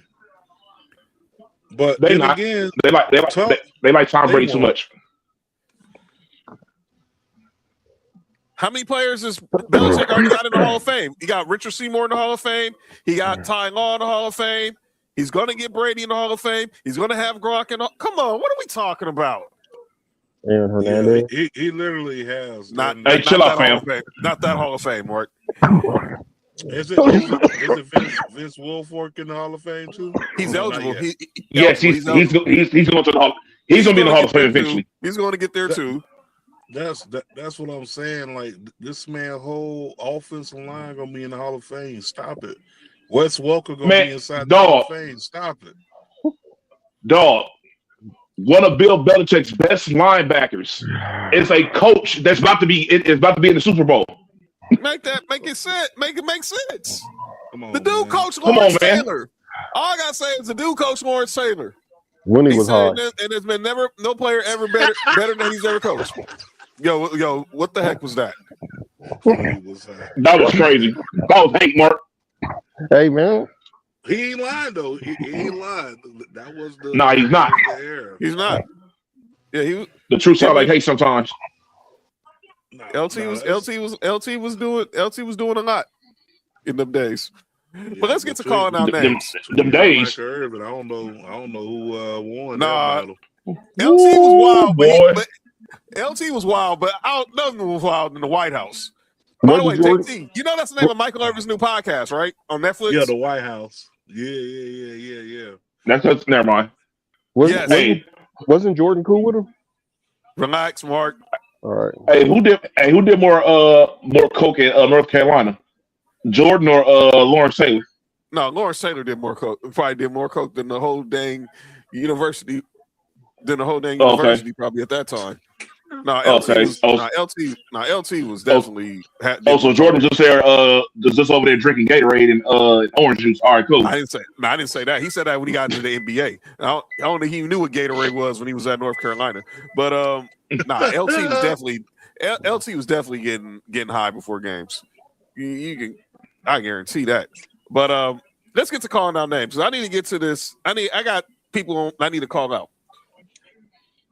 Speaker 6: But
Speaker 5: they like Tom Brady too much.
Speaker 2: How many players has Belichick already got in the Hall of Fame? He got Richard Seymour in the Hall of Fame. He got Ty Law in the Hall of Fame. He's going to get Brady in the Hall of Fame. He's going to have Gronk in the – come on, what are we talking about?
Speaker 3: Aaron Hernandez.
Speaker 6: Yeah, he literally has.
Speaker 5: Chill out, fam.
Speaker 2: Not that Hall of Fame, Mark.
Speaker 6: Is it Vince Wilfork in the Hall of Fame too?
Speaker 2: He's eligible.
Speaker 5: Yes, he's going to the Hall. He's going to be in the Hall of Fame eventually.
Speaker 2: He's going to get there too.
Speaker 6: That's what I'm saying. Like this man, whole offensive line gonna be in the Hall of Fame. Stop it. Wes Welker gonna be inside the Hall of Fame. Stop it.
Speaker 5: Dog. One of Bill Belichick's best linebackers is a coach that's about to be in the Super Bowl.
Speaker 2: Make it sense. Make it make sense.
Speaker 6: Come on,
Speaker 2: the dude coached Lawrence Taylor. All I gotta say is the dude coached Lawrence Taylor.
Speaker 3: When he was hard.
Speaker 2: And there's been no player ever better than he's ever coached. Yo, what the heck was that?
Speaker 5: That was crazy. That was hate, Mark.
Speaker 3: Hey, man.
Speaker 6: He ain't lying, though. He ain't lying. That was the...
Speaker 5: Nah, he's not.
Speaker 2: He's not. Yeah,
Speaker 5: the truth sound like hate sometimes.
Speaker 2: LT was doing a lot in them days. Yeah, but let's get to calling out names.
Speaker 5: Them days.
Speaker 6: But I don't know who won
Speaker 2: that
Speaker 6: battle.
Speaker 2: LT was wild, but LT was wild, but nothing was wild in the White House. By the way, JT, you know that's the name of Michael Irvin's new podcast, right? On Netflix?
Speaker 6: Yeah, the White House. Yeah.
Speaker 5: That's never mind.
Speaker 3: Wasn't Jordan cool with him?
Speaker 2: Relax, Mark.
Speaker 3: All right.
Speaker 5: Hey, who did more coke in North Carolina? Jordan or Lawrence Taylor?
Speaker 2: No, Lawrence Taylor did more coke. Probably did more coke than the whole dang university. Probably at that time. LT was definitely.
Speaker 5: So Jordan just there, just over there drinking Gatorade and orange juice. All right, cool.
Speaker 2: I didn't say that. He said that when he got into the NBA. I don't think he knew what Gatorade was when he was at North Carolina. But LT was definitely getting high before games. I guarantee that. But let's get to calling out names. I need to get to this. I got people I need to call out.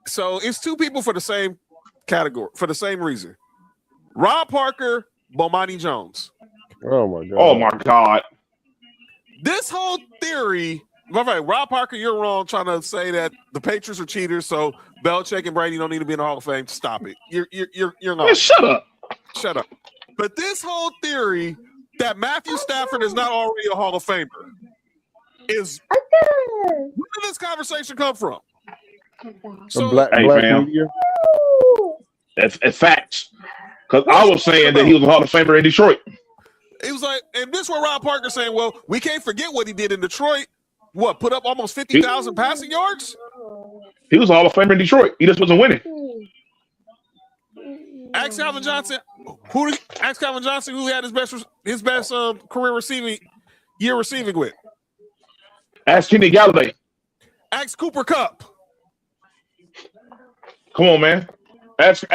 Speaker 2: So it's 2 people for the same category, for the same reason. Rob Parker, Bomani Jones.
Speaker 3: Oh my god.
Speaker 5: Oh my god.
Speaker 2: This whole theory, Rob Parker, you're wrong trying to say that the Patriots are cheaters, so Belichick and Brady don't need to be in the Hall of Fame. Stop it. You're not.
Speaker 5: Man, shut up.
Speaker 2: Shut up. But this whole theory that Matthew Stafford is not already a Hall of Famer is where did this conversation come from? So
Speaker 3: black media.
Speaker 5: It's facts. Because I was saying that he was a Hall of Famer in Detroit.
Speaker 2: It was like, and this is where Rob Parker's saying, well, we can't forget what he did in Detroit. What, put up almost 50,000 passing yards?
Speaker 5: He was a Hall of Famer in Detroit. He just wasn't winning.
Speaker 2: Ask Calvin Johnson, who had his best career receiving with.
Speaker 5: Ask Kenny Galladay.
Speaker 2: Ask Cooper Kupp.
Speaker 5: Come on, man. Ask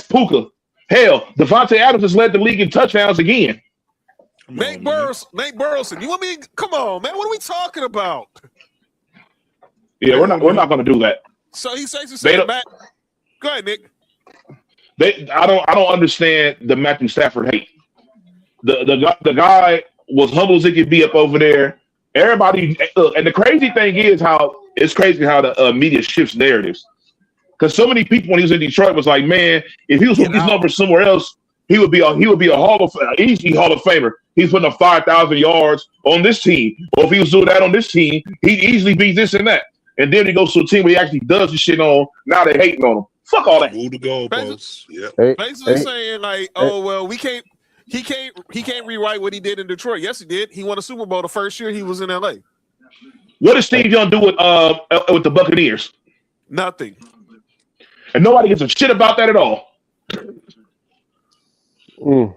Speaker 5: Puka. Hell, Devontae Adams has led the league in touchdowns again.
Speaker 2: Nate Burleson. You want me? Come on, man. What are we talking about?
Speaker 5: Yeah, we're not going to do that.
Speaker 2: So he says Matt. Go ahead, Nick.
Speaker 5: I don't understand the Matthew Stafford hate. The guy was humble as he could be up over there. Everybody, and the crazy thing is how the media shifts narratives. Because so many people when he was in Detroit was like, man, if he was putting these numbers somewhere else, he would be a easy Hall of Famer. He's putting up 5,000 yards on this team, or if he was doing that on this team, he'd easily be this and that. And then he goes to a team where he actually does the shit on. Now they're hating on him. Fuck all that.
Speaker 6: Move the goalposts. Yeah.
Speaker 2: Basically saying like, oh well, we can't. He can't rewrite what he did in Detroit. Yes, he did. He won a Super Bowl the first year he was in LA.
Speaker 5: What did Steve Young do with the Buccaneers?
Speaker 2: Nothing.
Speaker 5: And nobody gives a shit about that at all.
Speaker 2: No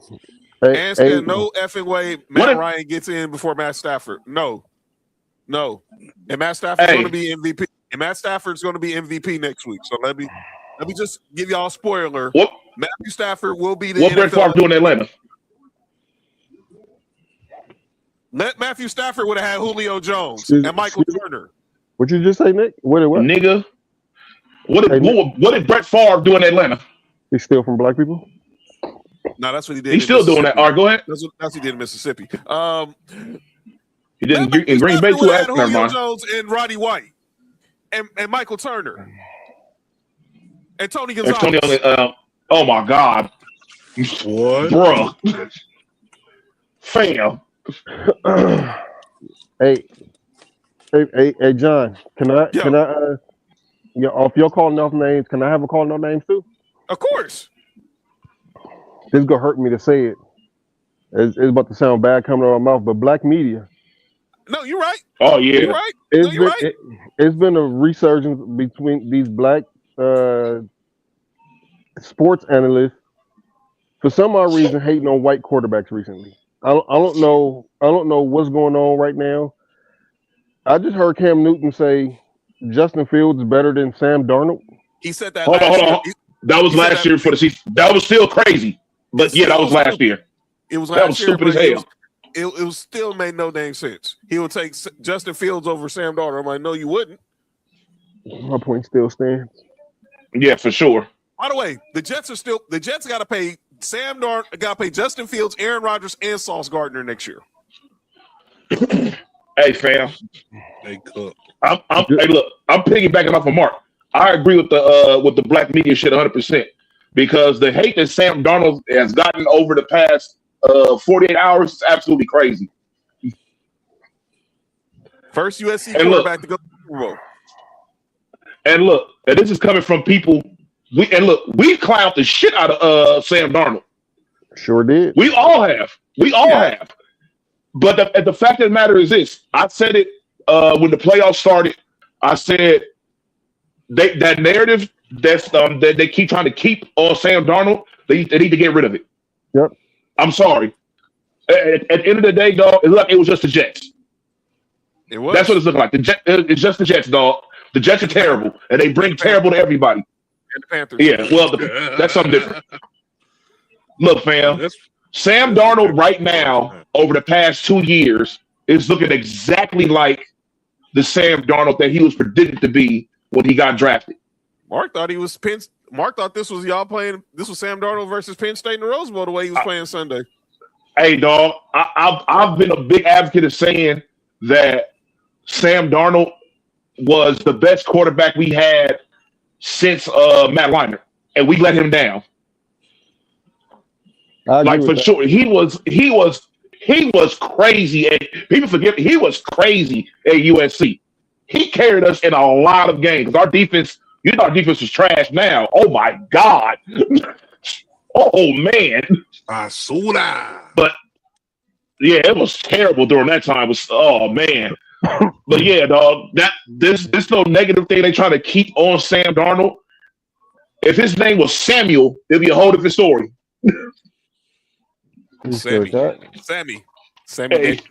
Speaker 2: effing way Matt Ryan gets in before Matt Stafford. No. And Matt Stafford's going to be MVP. And Matt Stafford's going to be MVP next week. So let me just give y'all a spoiler.
Speaker 5: What?
Speaker 2: Matthew Stafford will be the
Speaker 5: what Brett Favre doing in Atlanta?
Speaker 2: Matthew Stafford would have had Julio Jones and Michael Turner.
Speaker 3: What you just say, Nick? What?
Speaker 5: Nigga. What did Brett Favre do in Atlanta?
Speaker 3: He steal from black people?
Speaker 2: No, that's what he did.
Speaker 5: He's still doing that. All right, go ahead.
Speaker 2: That's what he did in Mississippi.
Speaker 5: He did in Green Bay too.
Speaker 2: Julio Jones and Roddy White and Michael Turner and Tony Gonzalez.
Speaker 5: Oh my God.
Speaker 6: What?
Speaker 5: Bro. Fam.
Speaker 3: Hey, John, can I if you're calling off names, can I have a calling off names too?
Speaker 2: Of course.
Speaker 3: This is gonna hurt me to say it. It's about to sound bad coming out of my mouth, but black media.
Speaker 2: No, you're right.
Speaker 5: Oh yeah.
Speaker 2: You're right.
Speaker 3: It's been a resurgence between these black sports analysts for some odd reason hating on white quarterbacks recently. I don't know what's going on right now. I just heard Cam Newton say Justin Fields is better than Sam Darnold.
Speaker 2: He said that.
Speaker 5: Hold on. That was last year for the season. That was still crazy. But yeah, that was last year.
Speaker 2: It was last year.
Speaker 5: That was stupid as hell.
Speaker 2: It was still made no dang sense. He would take Justin Fields over Sam Darnold. I'm like, no, you wouldn't.
Speaker 3: My point still stands.
Speaker 5: Yeah, for sure.
Speaker 2: By the way, the Jets got to pay Sam Darnold, got to pay Justin Fields, Aaron Rodgers, and Sauce Gardner next year.
Speaker 5: Hey, fam.
Speaker 6: They cook.
Speaker 5: Hey, look, I'm piggybacking off of Mark. I agree with the black media shit 100% because the hate that Sam Darnold has gotten over the past 48 hours is absolutely crazy.
Speaker 2: First USC quarterback to go to the Super Bowl.
Speaker 5: And look, and this is coming from people. We clowned the shit out of Sam Darnold.
Speaker 3: Sure did.
Speaker 5: We all have. Have. But the fact of the matter is this: I said it when the playoffs started. I said that narrative that they keep trying to keep on Sam Darnold, they need to get rid of it.
Speaker 3: Yep.
Speaker 5: I'm sorry. At the end of the day, dog, it looked like it was just the Jets.
Speaker 2: It was.
Speaker 5: That's what it's looking like. It's just the Jets, dog. The Jets are terrible, and they bring terrible to everybody.
Speaker 2: And the Panthers.
Speaker 5: Yeah, well, that's something different. Look, fam, Sam Darnold right now, over the past 2 years, is looking exactly like the Sam Darnold that he was predicted to be when he got drafted.
Speaker 2: Mark thought this was y'all playing. This was Sam Darnold versus Penn State in the Rose Bowl the way he was playing Sunday.
Speaker 5: Hey, dog, I've been a big advocate of saying that Sam Darnold was the best quarterback we had since Matt Leinart, and we let him down.
Speaker 3: I agree
Speaker 5: Like
Speaker 3: with
Speaker 5: for
Speaker 3: that.
Speaker 5: sure, he was crazy. And people forget he was crazy at USC. He carried us in a lot of games. Our defense, our defense was trash now. Oh my God. Oh man.
Speaker 6: Basura.
Speaker 5: But yeah, it was terrible during that time. It was oh man. But yeah, dog, this no negative thing they try to keep on Sam Darnold. If his name was Samuel, it'd be a whole different story.
Speaker 3: You said that.
Speaker 2: Sammy
Speaker 5: Hey,
Speaker 2: Day.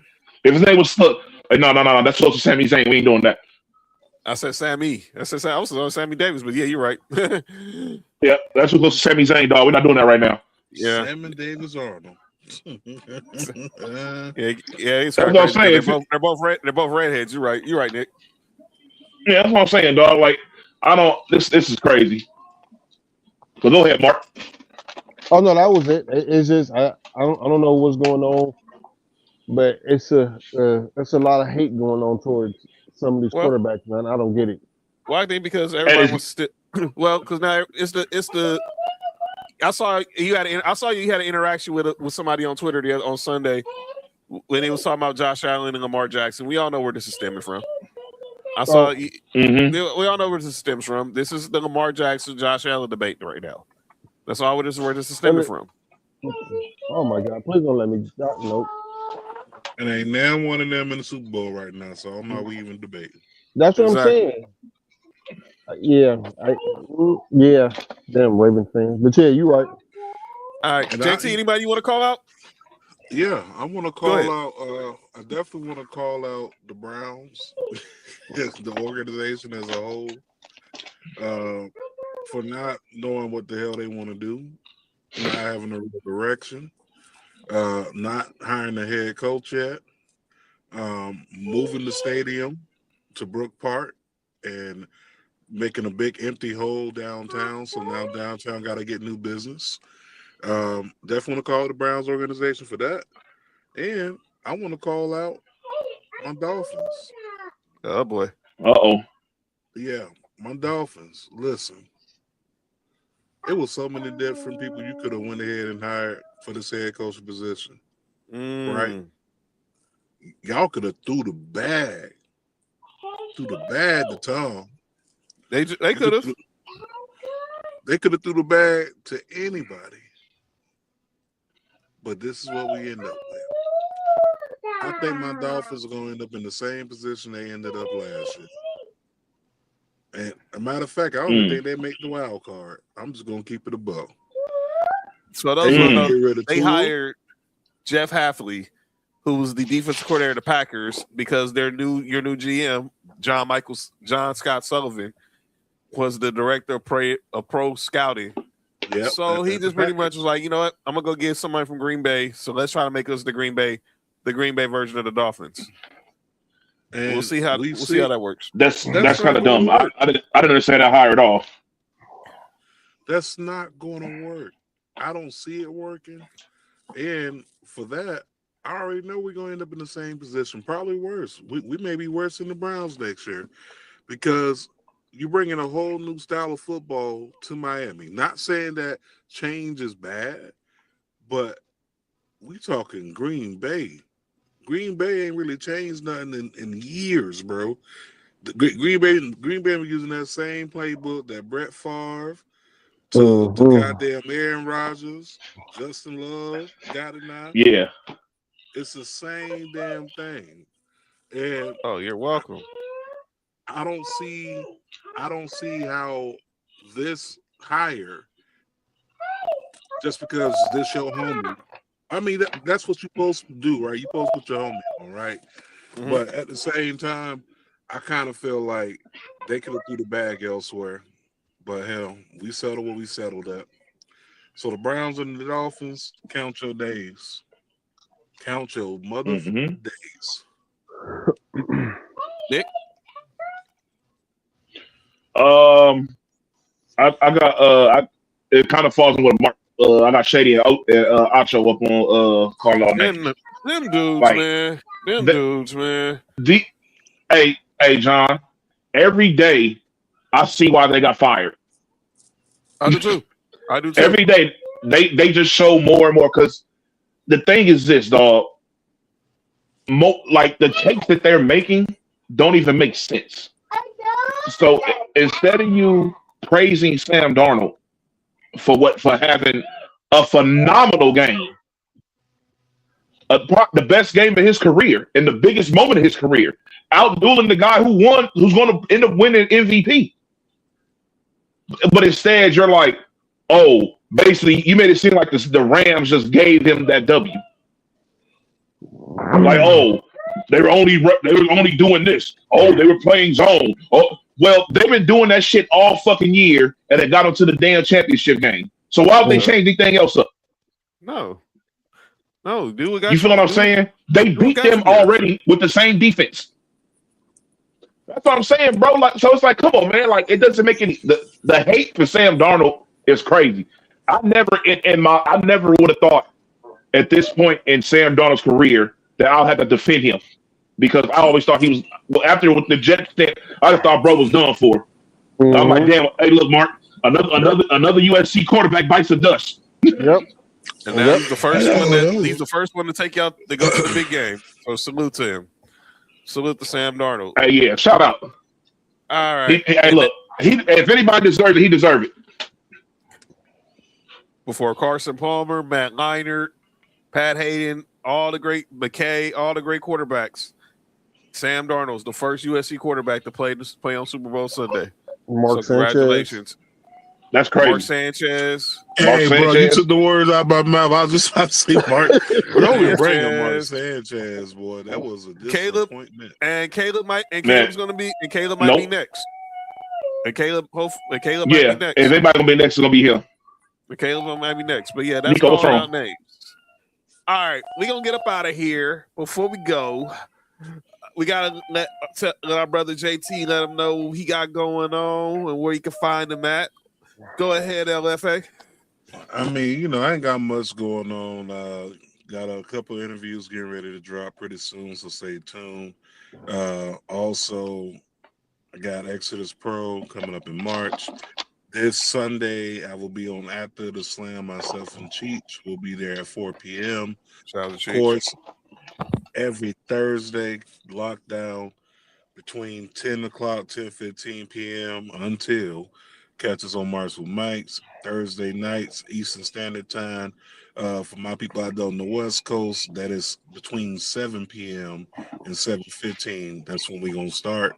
Speaker 5: if his name was no, that's close to Sami Zayn. We ain't doing that.
Speaker 2: I said Sammy. I was on Sammy Davis, but yeah, you're right.
Speaker 5: Yeah, that's too close to Sami Zayn, dog. We're not doing that right now.
Speaker 2: Yeah.
Speaker 6: Sam and Davis Arnold.
Speaker 2: yeah, it's
Speaker 5: That's what I'm saying.
Speaker 2: They're both redheads. You're right, Nick.
Speaker 5: Yeah, that's what I'm saying, dog. Like, I don't. This is crazy. So go ahead, Mark.
Speaker 3: Oh no, that was it. It's just I don't know what's going on, but it's a lot of hate going on towards some of these quarterbacks, man. I don't get it.
Speaker 2: Well, I think because everybody wants to. Well, because now it's the. I saw you had an interaction with somebody on Twitter on Sunday when he was talking about Josh Allen and Lamar Jackson. We all know where this is stemming from. We all know where this stems from. This is the Lamar Jackson, Josh Allen debate right now. That's all where this is stemming from.
Speaker 3: Oh my God! Please don't let me. Nope.
Speaker 6: And ain't now one of them in the Super Bowl right now, so I'm not even debating.
Speaker 3: That's what I'm saying. Yeah, damn Ravens fan. But yeah, you're right.
Speaker 2: All right, JT, anybody you want to call out?
Speaker 6: Yeah, I want to call out. I definitely want to call out the Browns, the organization as a whole, for not knowing what the hell they want to do, not having a real direction, not hiring a head coach yet, moving the stadium to Brook Park and making a big empty hole downtown. So now downtown got to get new business. Definitely want to call the Browns organization for that. And I want to call out my Dolphins.
Speaker 2: Oh, boy.
Speaker 5: Uh-oh.
Speaker 6: Yeah, my Dolphins. Listen, it was so many different people you could have went ahead and hired for this head coach position. Right? Y'all could have threw the bag to Tom.
Speaker 2: They could have.
Speaker 6: They could have threw the bag to anybody. But this is what we end up with. I think my Dolphins are going to end up in the same position they ended up last year. And a matter of fact, I don't even think they make the wild card. I'm just going to keep it a buck.
Speaker 2: So those they hired Jeff Hafley, who was the defensive coordinator of the Packers, because your new GM, John Scott Sullivan, was the director of pro scouting.
Speaker 6: Yep.
Speaker 2: So he just pretty much was like, you know what, I'm gonna go get somebody from Green Bay. So let's try to make us the Green Bay version of the Dolphins. And we'll see how that works.
Speaker 5: That's kind of dumb. I didn't understand that hire at all.
Speaker 6: That's not going to work. I don't see it working. And for that, I already know we're going to end up in the same position, probably worse. We may be worse than the Browns next year because you're bringing a whole new style of football to Miami. Not saying that change is bad, but we talking Green Bay. Green Bay ain't really changed nothing in years, bro. Green Bay was using that same playbook that Brett Favre to goddamn Aaron Rodgers, Justin Love, got it now.
Speaker 5: Yeah.
Speaker 6: It's the same damn thing. And
Speaker 2: you're welcome.
Speaker 6: I don't see how this hire, just because this your homie. I mean, that's what you're supposed to do, right? You're supposed to put your homie on, right? Mm-hmm. But at the same time, I kind of feel like they could have threw the bag elsewhere. But hell, we settled what we settled at. So the Browns and the Dolphins, count your days. Count your motherfucking days.
Speaker 2: Nick?
Speaker 5: I got it kind of falls in with Mark. I got Shady and Acho up on Carlo.
Speaker 2: Them dudes, like, man. Dudes, man.
Speaker 5: Hey, John. Every day, I see why they got fired.
Speaker 2: I do too.
Speaker 5: Every day, they just show more and more because the thing is this, dog. Like the takes that they're making don't even make sense. So instead of you praising Sam Darnold for having a phenomenal game, the best game of his career and the biggest moment of his career, outdueling the guy who's going to end up winning MVP. But instead, you're like, oh, basically, you made it seem like the Rams just gave him that W. Like, oh, they were only doing this. Oh, they were playing zone. Oh, well, they've been doing that shit all fucking year, and they got them to the damn championship game. So why would they change anything else up?
Speaker 2: No, do what
Speaker 5: you feel what I'm saying? They beat them already with the same defense. That's what I'm saying, bro. Like, so it's like, come on, man. Like, it doesn't make any. The hate for Sam Darnold is crazy. I never would have thought at this point in Sam Darnold's career that I'll have to defend him because I always thought he was. Well, after with the Jets, I just thought bro was done for. Mm-hmm. I'm like, damn. Hey, look, Mark. Another USC quarterback bites the dust.
Speaker 3: Yep.
Speaker 2: And now he's the first one to take out to go to the big game. So salute to him. Salute to Sam Darnold.
Speaker 5: Hey, yeah, shout out.
Speaker 2: All right.
Speaker 5: Look, if anybody deserves it, he deserves it.
Speaker 2: Before Carson Palmer, Matt Leinart, Pat Hayden, all the great McKay, all the great quarterbacks. Sam Darnold's the first USC quarterback to play on Super Bowl Sunday. Congratulations.
Speaker 5: That's crazy.
Speaker 2: Mark Sanchez.
Speaker 6: Hey, bro, you took the words out of my mouth. I was just about to say Mark. Don't even bring him Mark Sanchez, boy. That was a disappointment.
Speaker 2: Caleb might be next. And Caleb might be next. If
Speaker 5: anybody gonna be next, it's gonna be him.
Speaker 2: And Caleb might be next. But yeah, that's all our names. All right, we're gonna get up out of here. Before we go, we gotta let our brother JT let him know what he got going on and where you can find him at. Go ahead, LFA.
Speaker 6: I mean, I ain't got much going on. Got a couple of interviews getting ready to drop pretty soon, so stay tuned. Also, I got Exodus Pro coming up in March. This Sunday, I will be on After the Slam. Myself and Cheech will be there at 4 p.m.
Speaker 2: Shout out to
Speaker 6: Cheech. Of course, every Thursday, lockdown between 10 o'clock, 10:15 p.m. until catch us on March with Mike's Thursday nights, Eastern Standard Time. For my people out there on the West Coast, that is between 7 p.m. and 7:15. That's when we're going to start.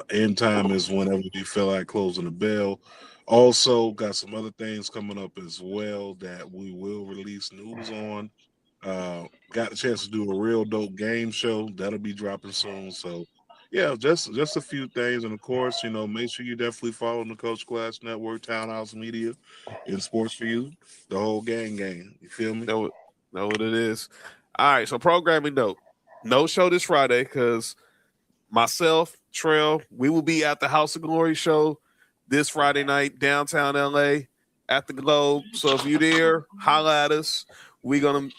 Speaker 6: End time is whenever we feel like closing the bell. Also, got some other things coming up as well that we will release news on. Got the chance to do a real dope game show. That'll be dropping soon. So, yeah, just a few things. And, of course, make sure you definitely follow the Coach Class Network, Townhouse Media, in Sports for You, the whole gang. You feel me?
Speaker 2: Know what it is. All right, so programming note. No show this Friday because myself, Trail, we will be at the House of Glory show this Friday night, downtown LA at the Globe. So if you're there, holla at us. We're gonna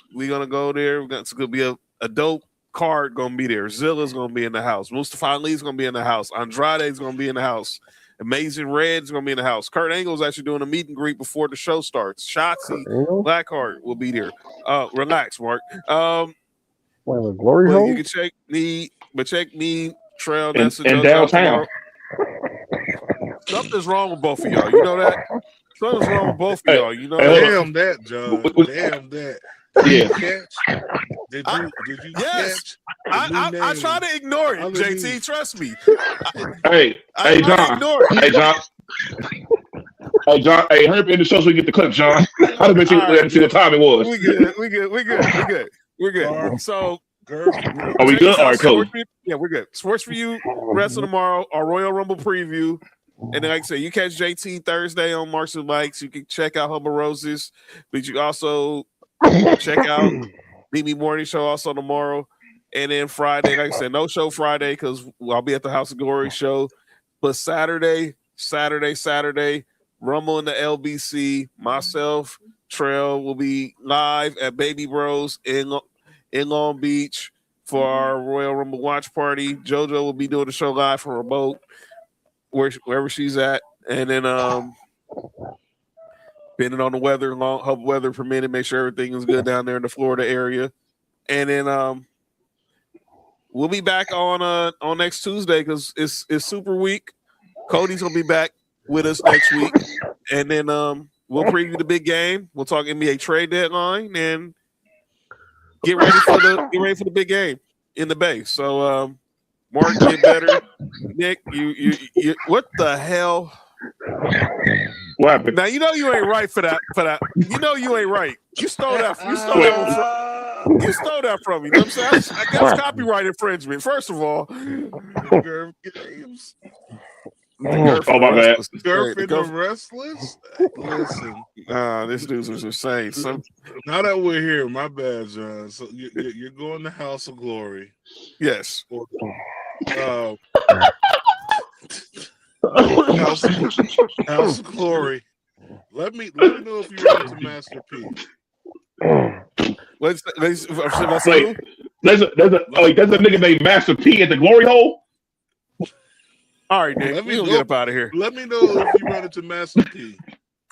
Speaker 2: go there. It's gonna be a dope card gonna be there. Zilla's gonna be in the house. Mustafa Ali's gonna be in the house. Andrade's gonna be in the house. Amazing Red's gonna be in the house. Kurt Angle's actually doing a meet and greet before the show starts. Shotzi Blackheart will be there. Relax, Mark.
Speaker 3: Glory hole?
Speaker 2: You can check me, Trail,
Speaker 5: in downtown.
Speaker 2: Something's wrong with both of y'all. You know that? Something's wrong with both of y'all. You know
Speaker 6: that? Damn that, John. Damn that.
Speaker 5: Yeah.
Speaker 6: Did you
Speaker 2: yes.
Speaker 6: catch?
Speaker 2: I try to ignore it, JT. Trust me.
Speaker 5: Hey, John. Hey, John. Hey, John. Hey, hurry up in the show so we get the clip, John. I don't see what time it was.
Speaker 2: We good. So,
Speaker 5: are we good? All right, cool.
Speaker 2: Yeah, we're good. Sports for You, rest of tomorrow, our Royal Rumble preview. And then, like I said, you catch JT Thursday on Marks and Mikes. You can check out Humble Roses, but you also check out Meet Me Morning Show also tomorrow. And then Friday, like I said, no show Friday because I'll be at the House of Glory show. But Saturday, Rumble in the LBC. Myself, Trail will be live at Baby Bros in Long Beach for our Royal Rumble watch party. JoJo will be doing the show live from remote, wherever she's at. And then depending on the weather, hope weather permitting, make sure everything is good down there in the Florida area. And then we'll be back on next Tuesday because it's Super Week. Cody's gonna be back with us next week, and then we'll preview the big game. We'll talk NBA trade deadline and get ready for the big game in the Bay. So Mark, get better. Nick, you what the hell?
Speaker 5: What happened?
Speaker 2: Now you know you ain't right for that. You know you ain't right. You stole that from me. You know what I'm saying? That's copyright infringement. First of all,
Speaker 6: Games.
Speaker 5: Oh, my bad.
Speaker 6: Gurf and the Restless. Listen,
Speaker 2: this dude's was insane.
Speaker 6: now that we're here, my bad, John. So you're going to House of Glory.
Speaker 2: Yes.
Speaker 6: House of Glory. Let me know if you run into Master P.
Speaker 2: Let's
Speaker 5: Wait, there's a nigga named Master P at the glory hole.
Speaker 2: All right, Nick. We'll get up out of here.
Speaker 6: Let me know if you run into Master P.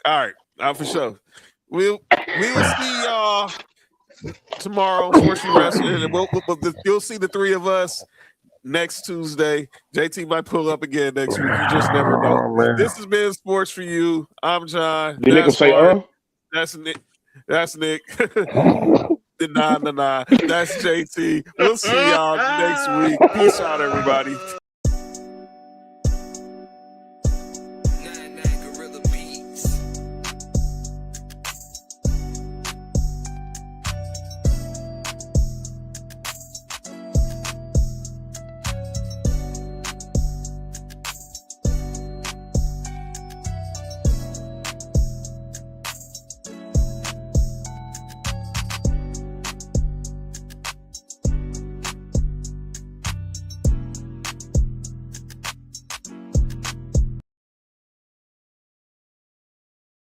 Speaker 2: All right, for sure. We will see y'all tomorrow. Sports Wrestling, and you'll see the three of us next Tuesday. JT might pull up again next week. You just never know. This has been Sports for You. I'm John.
Speaker 5: Did Nick say
Speaker 2: That's Nick. That's Nick. Nah. That's JT. We'll see y'all next week. Peace out, everybody.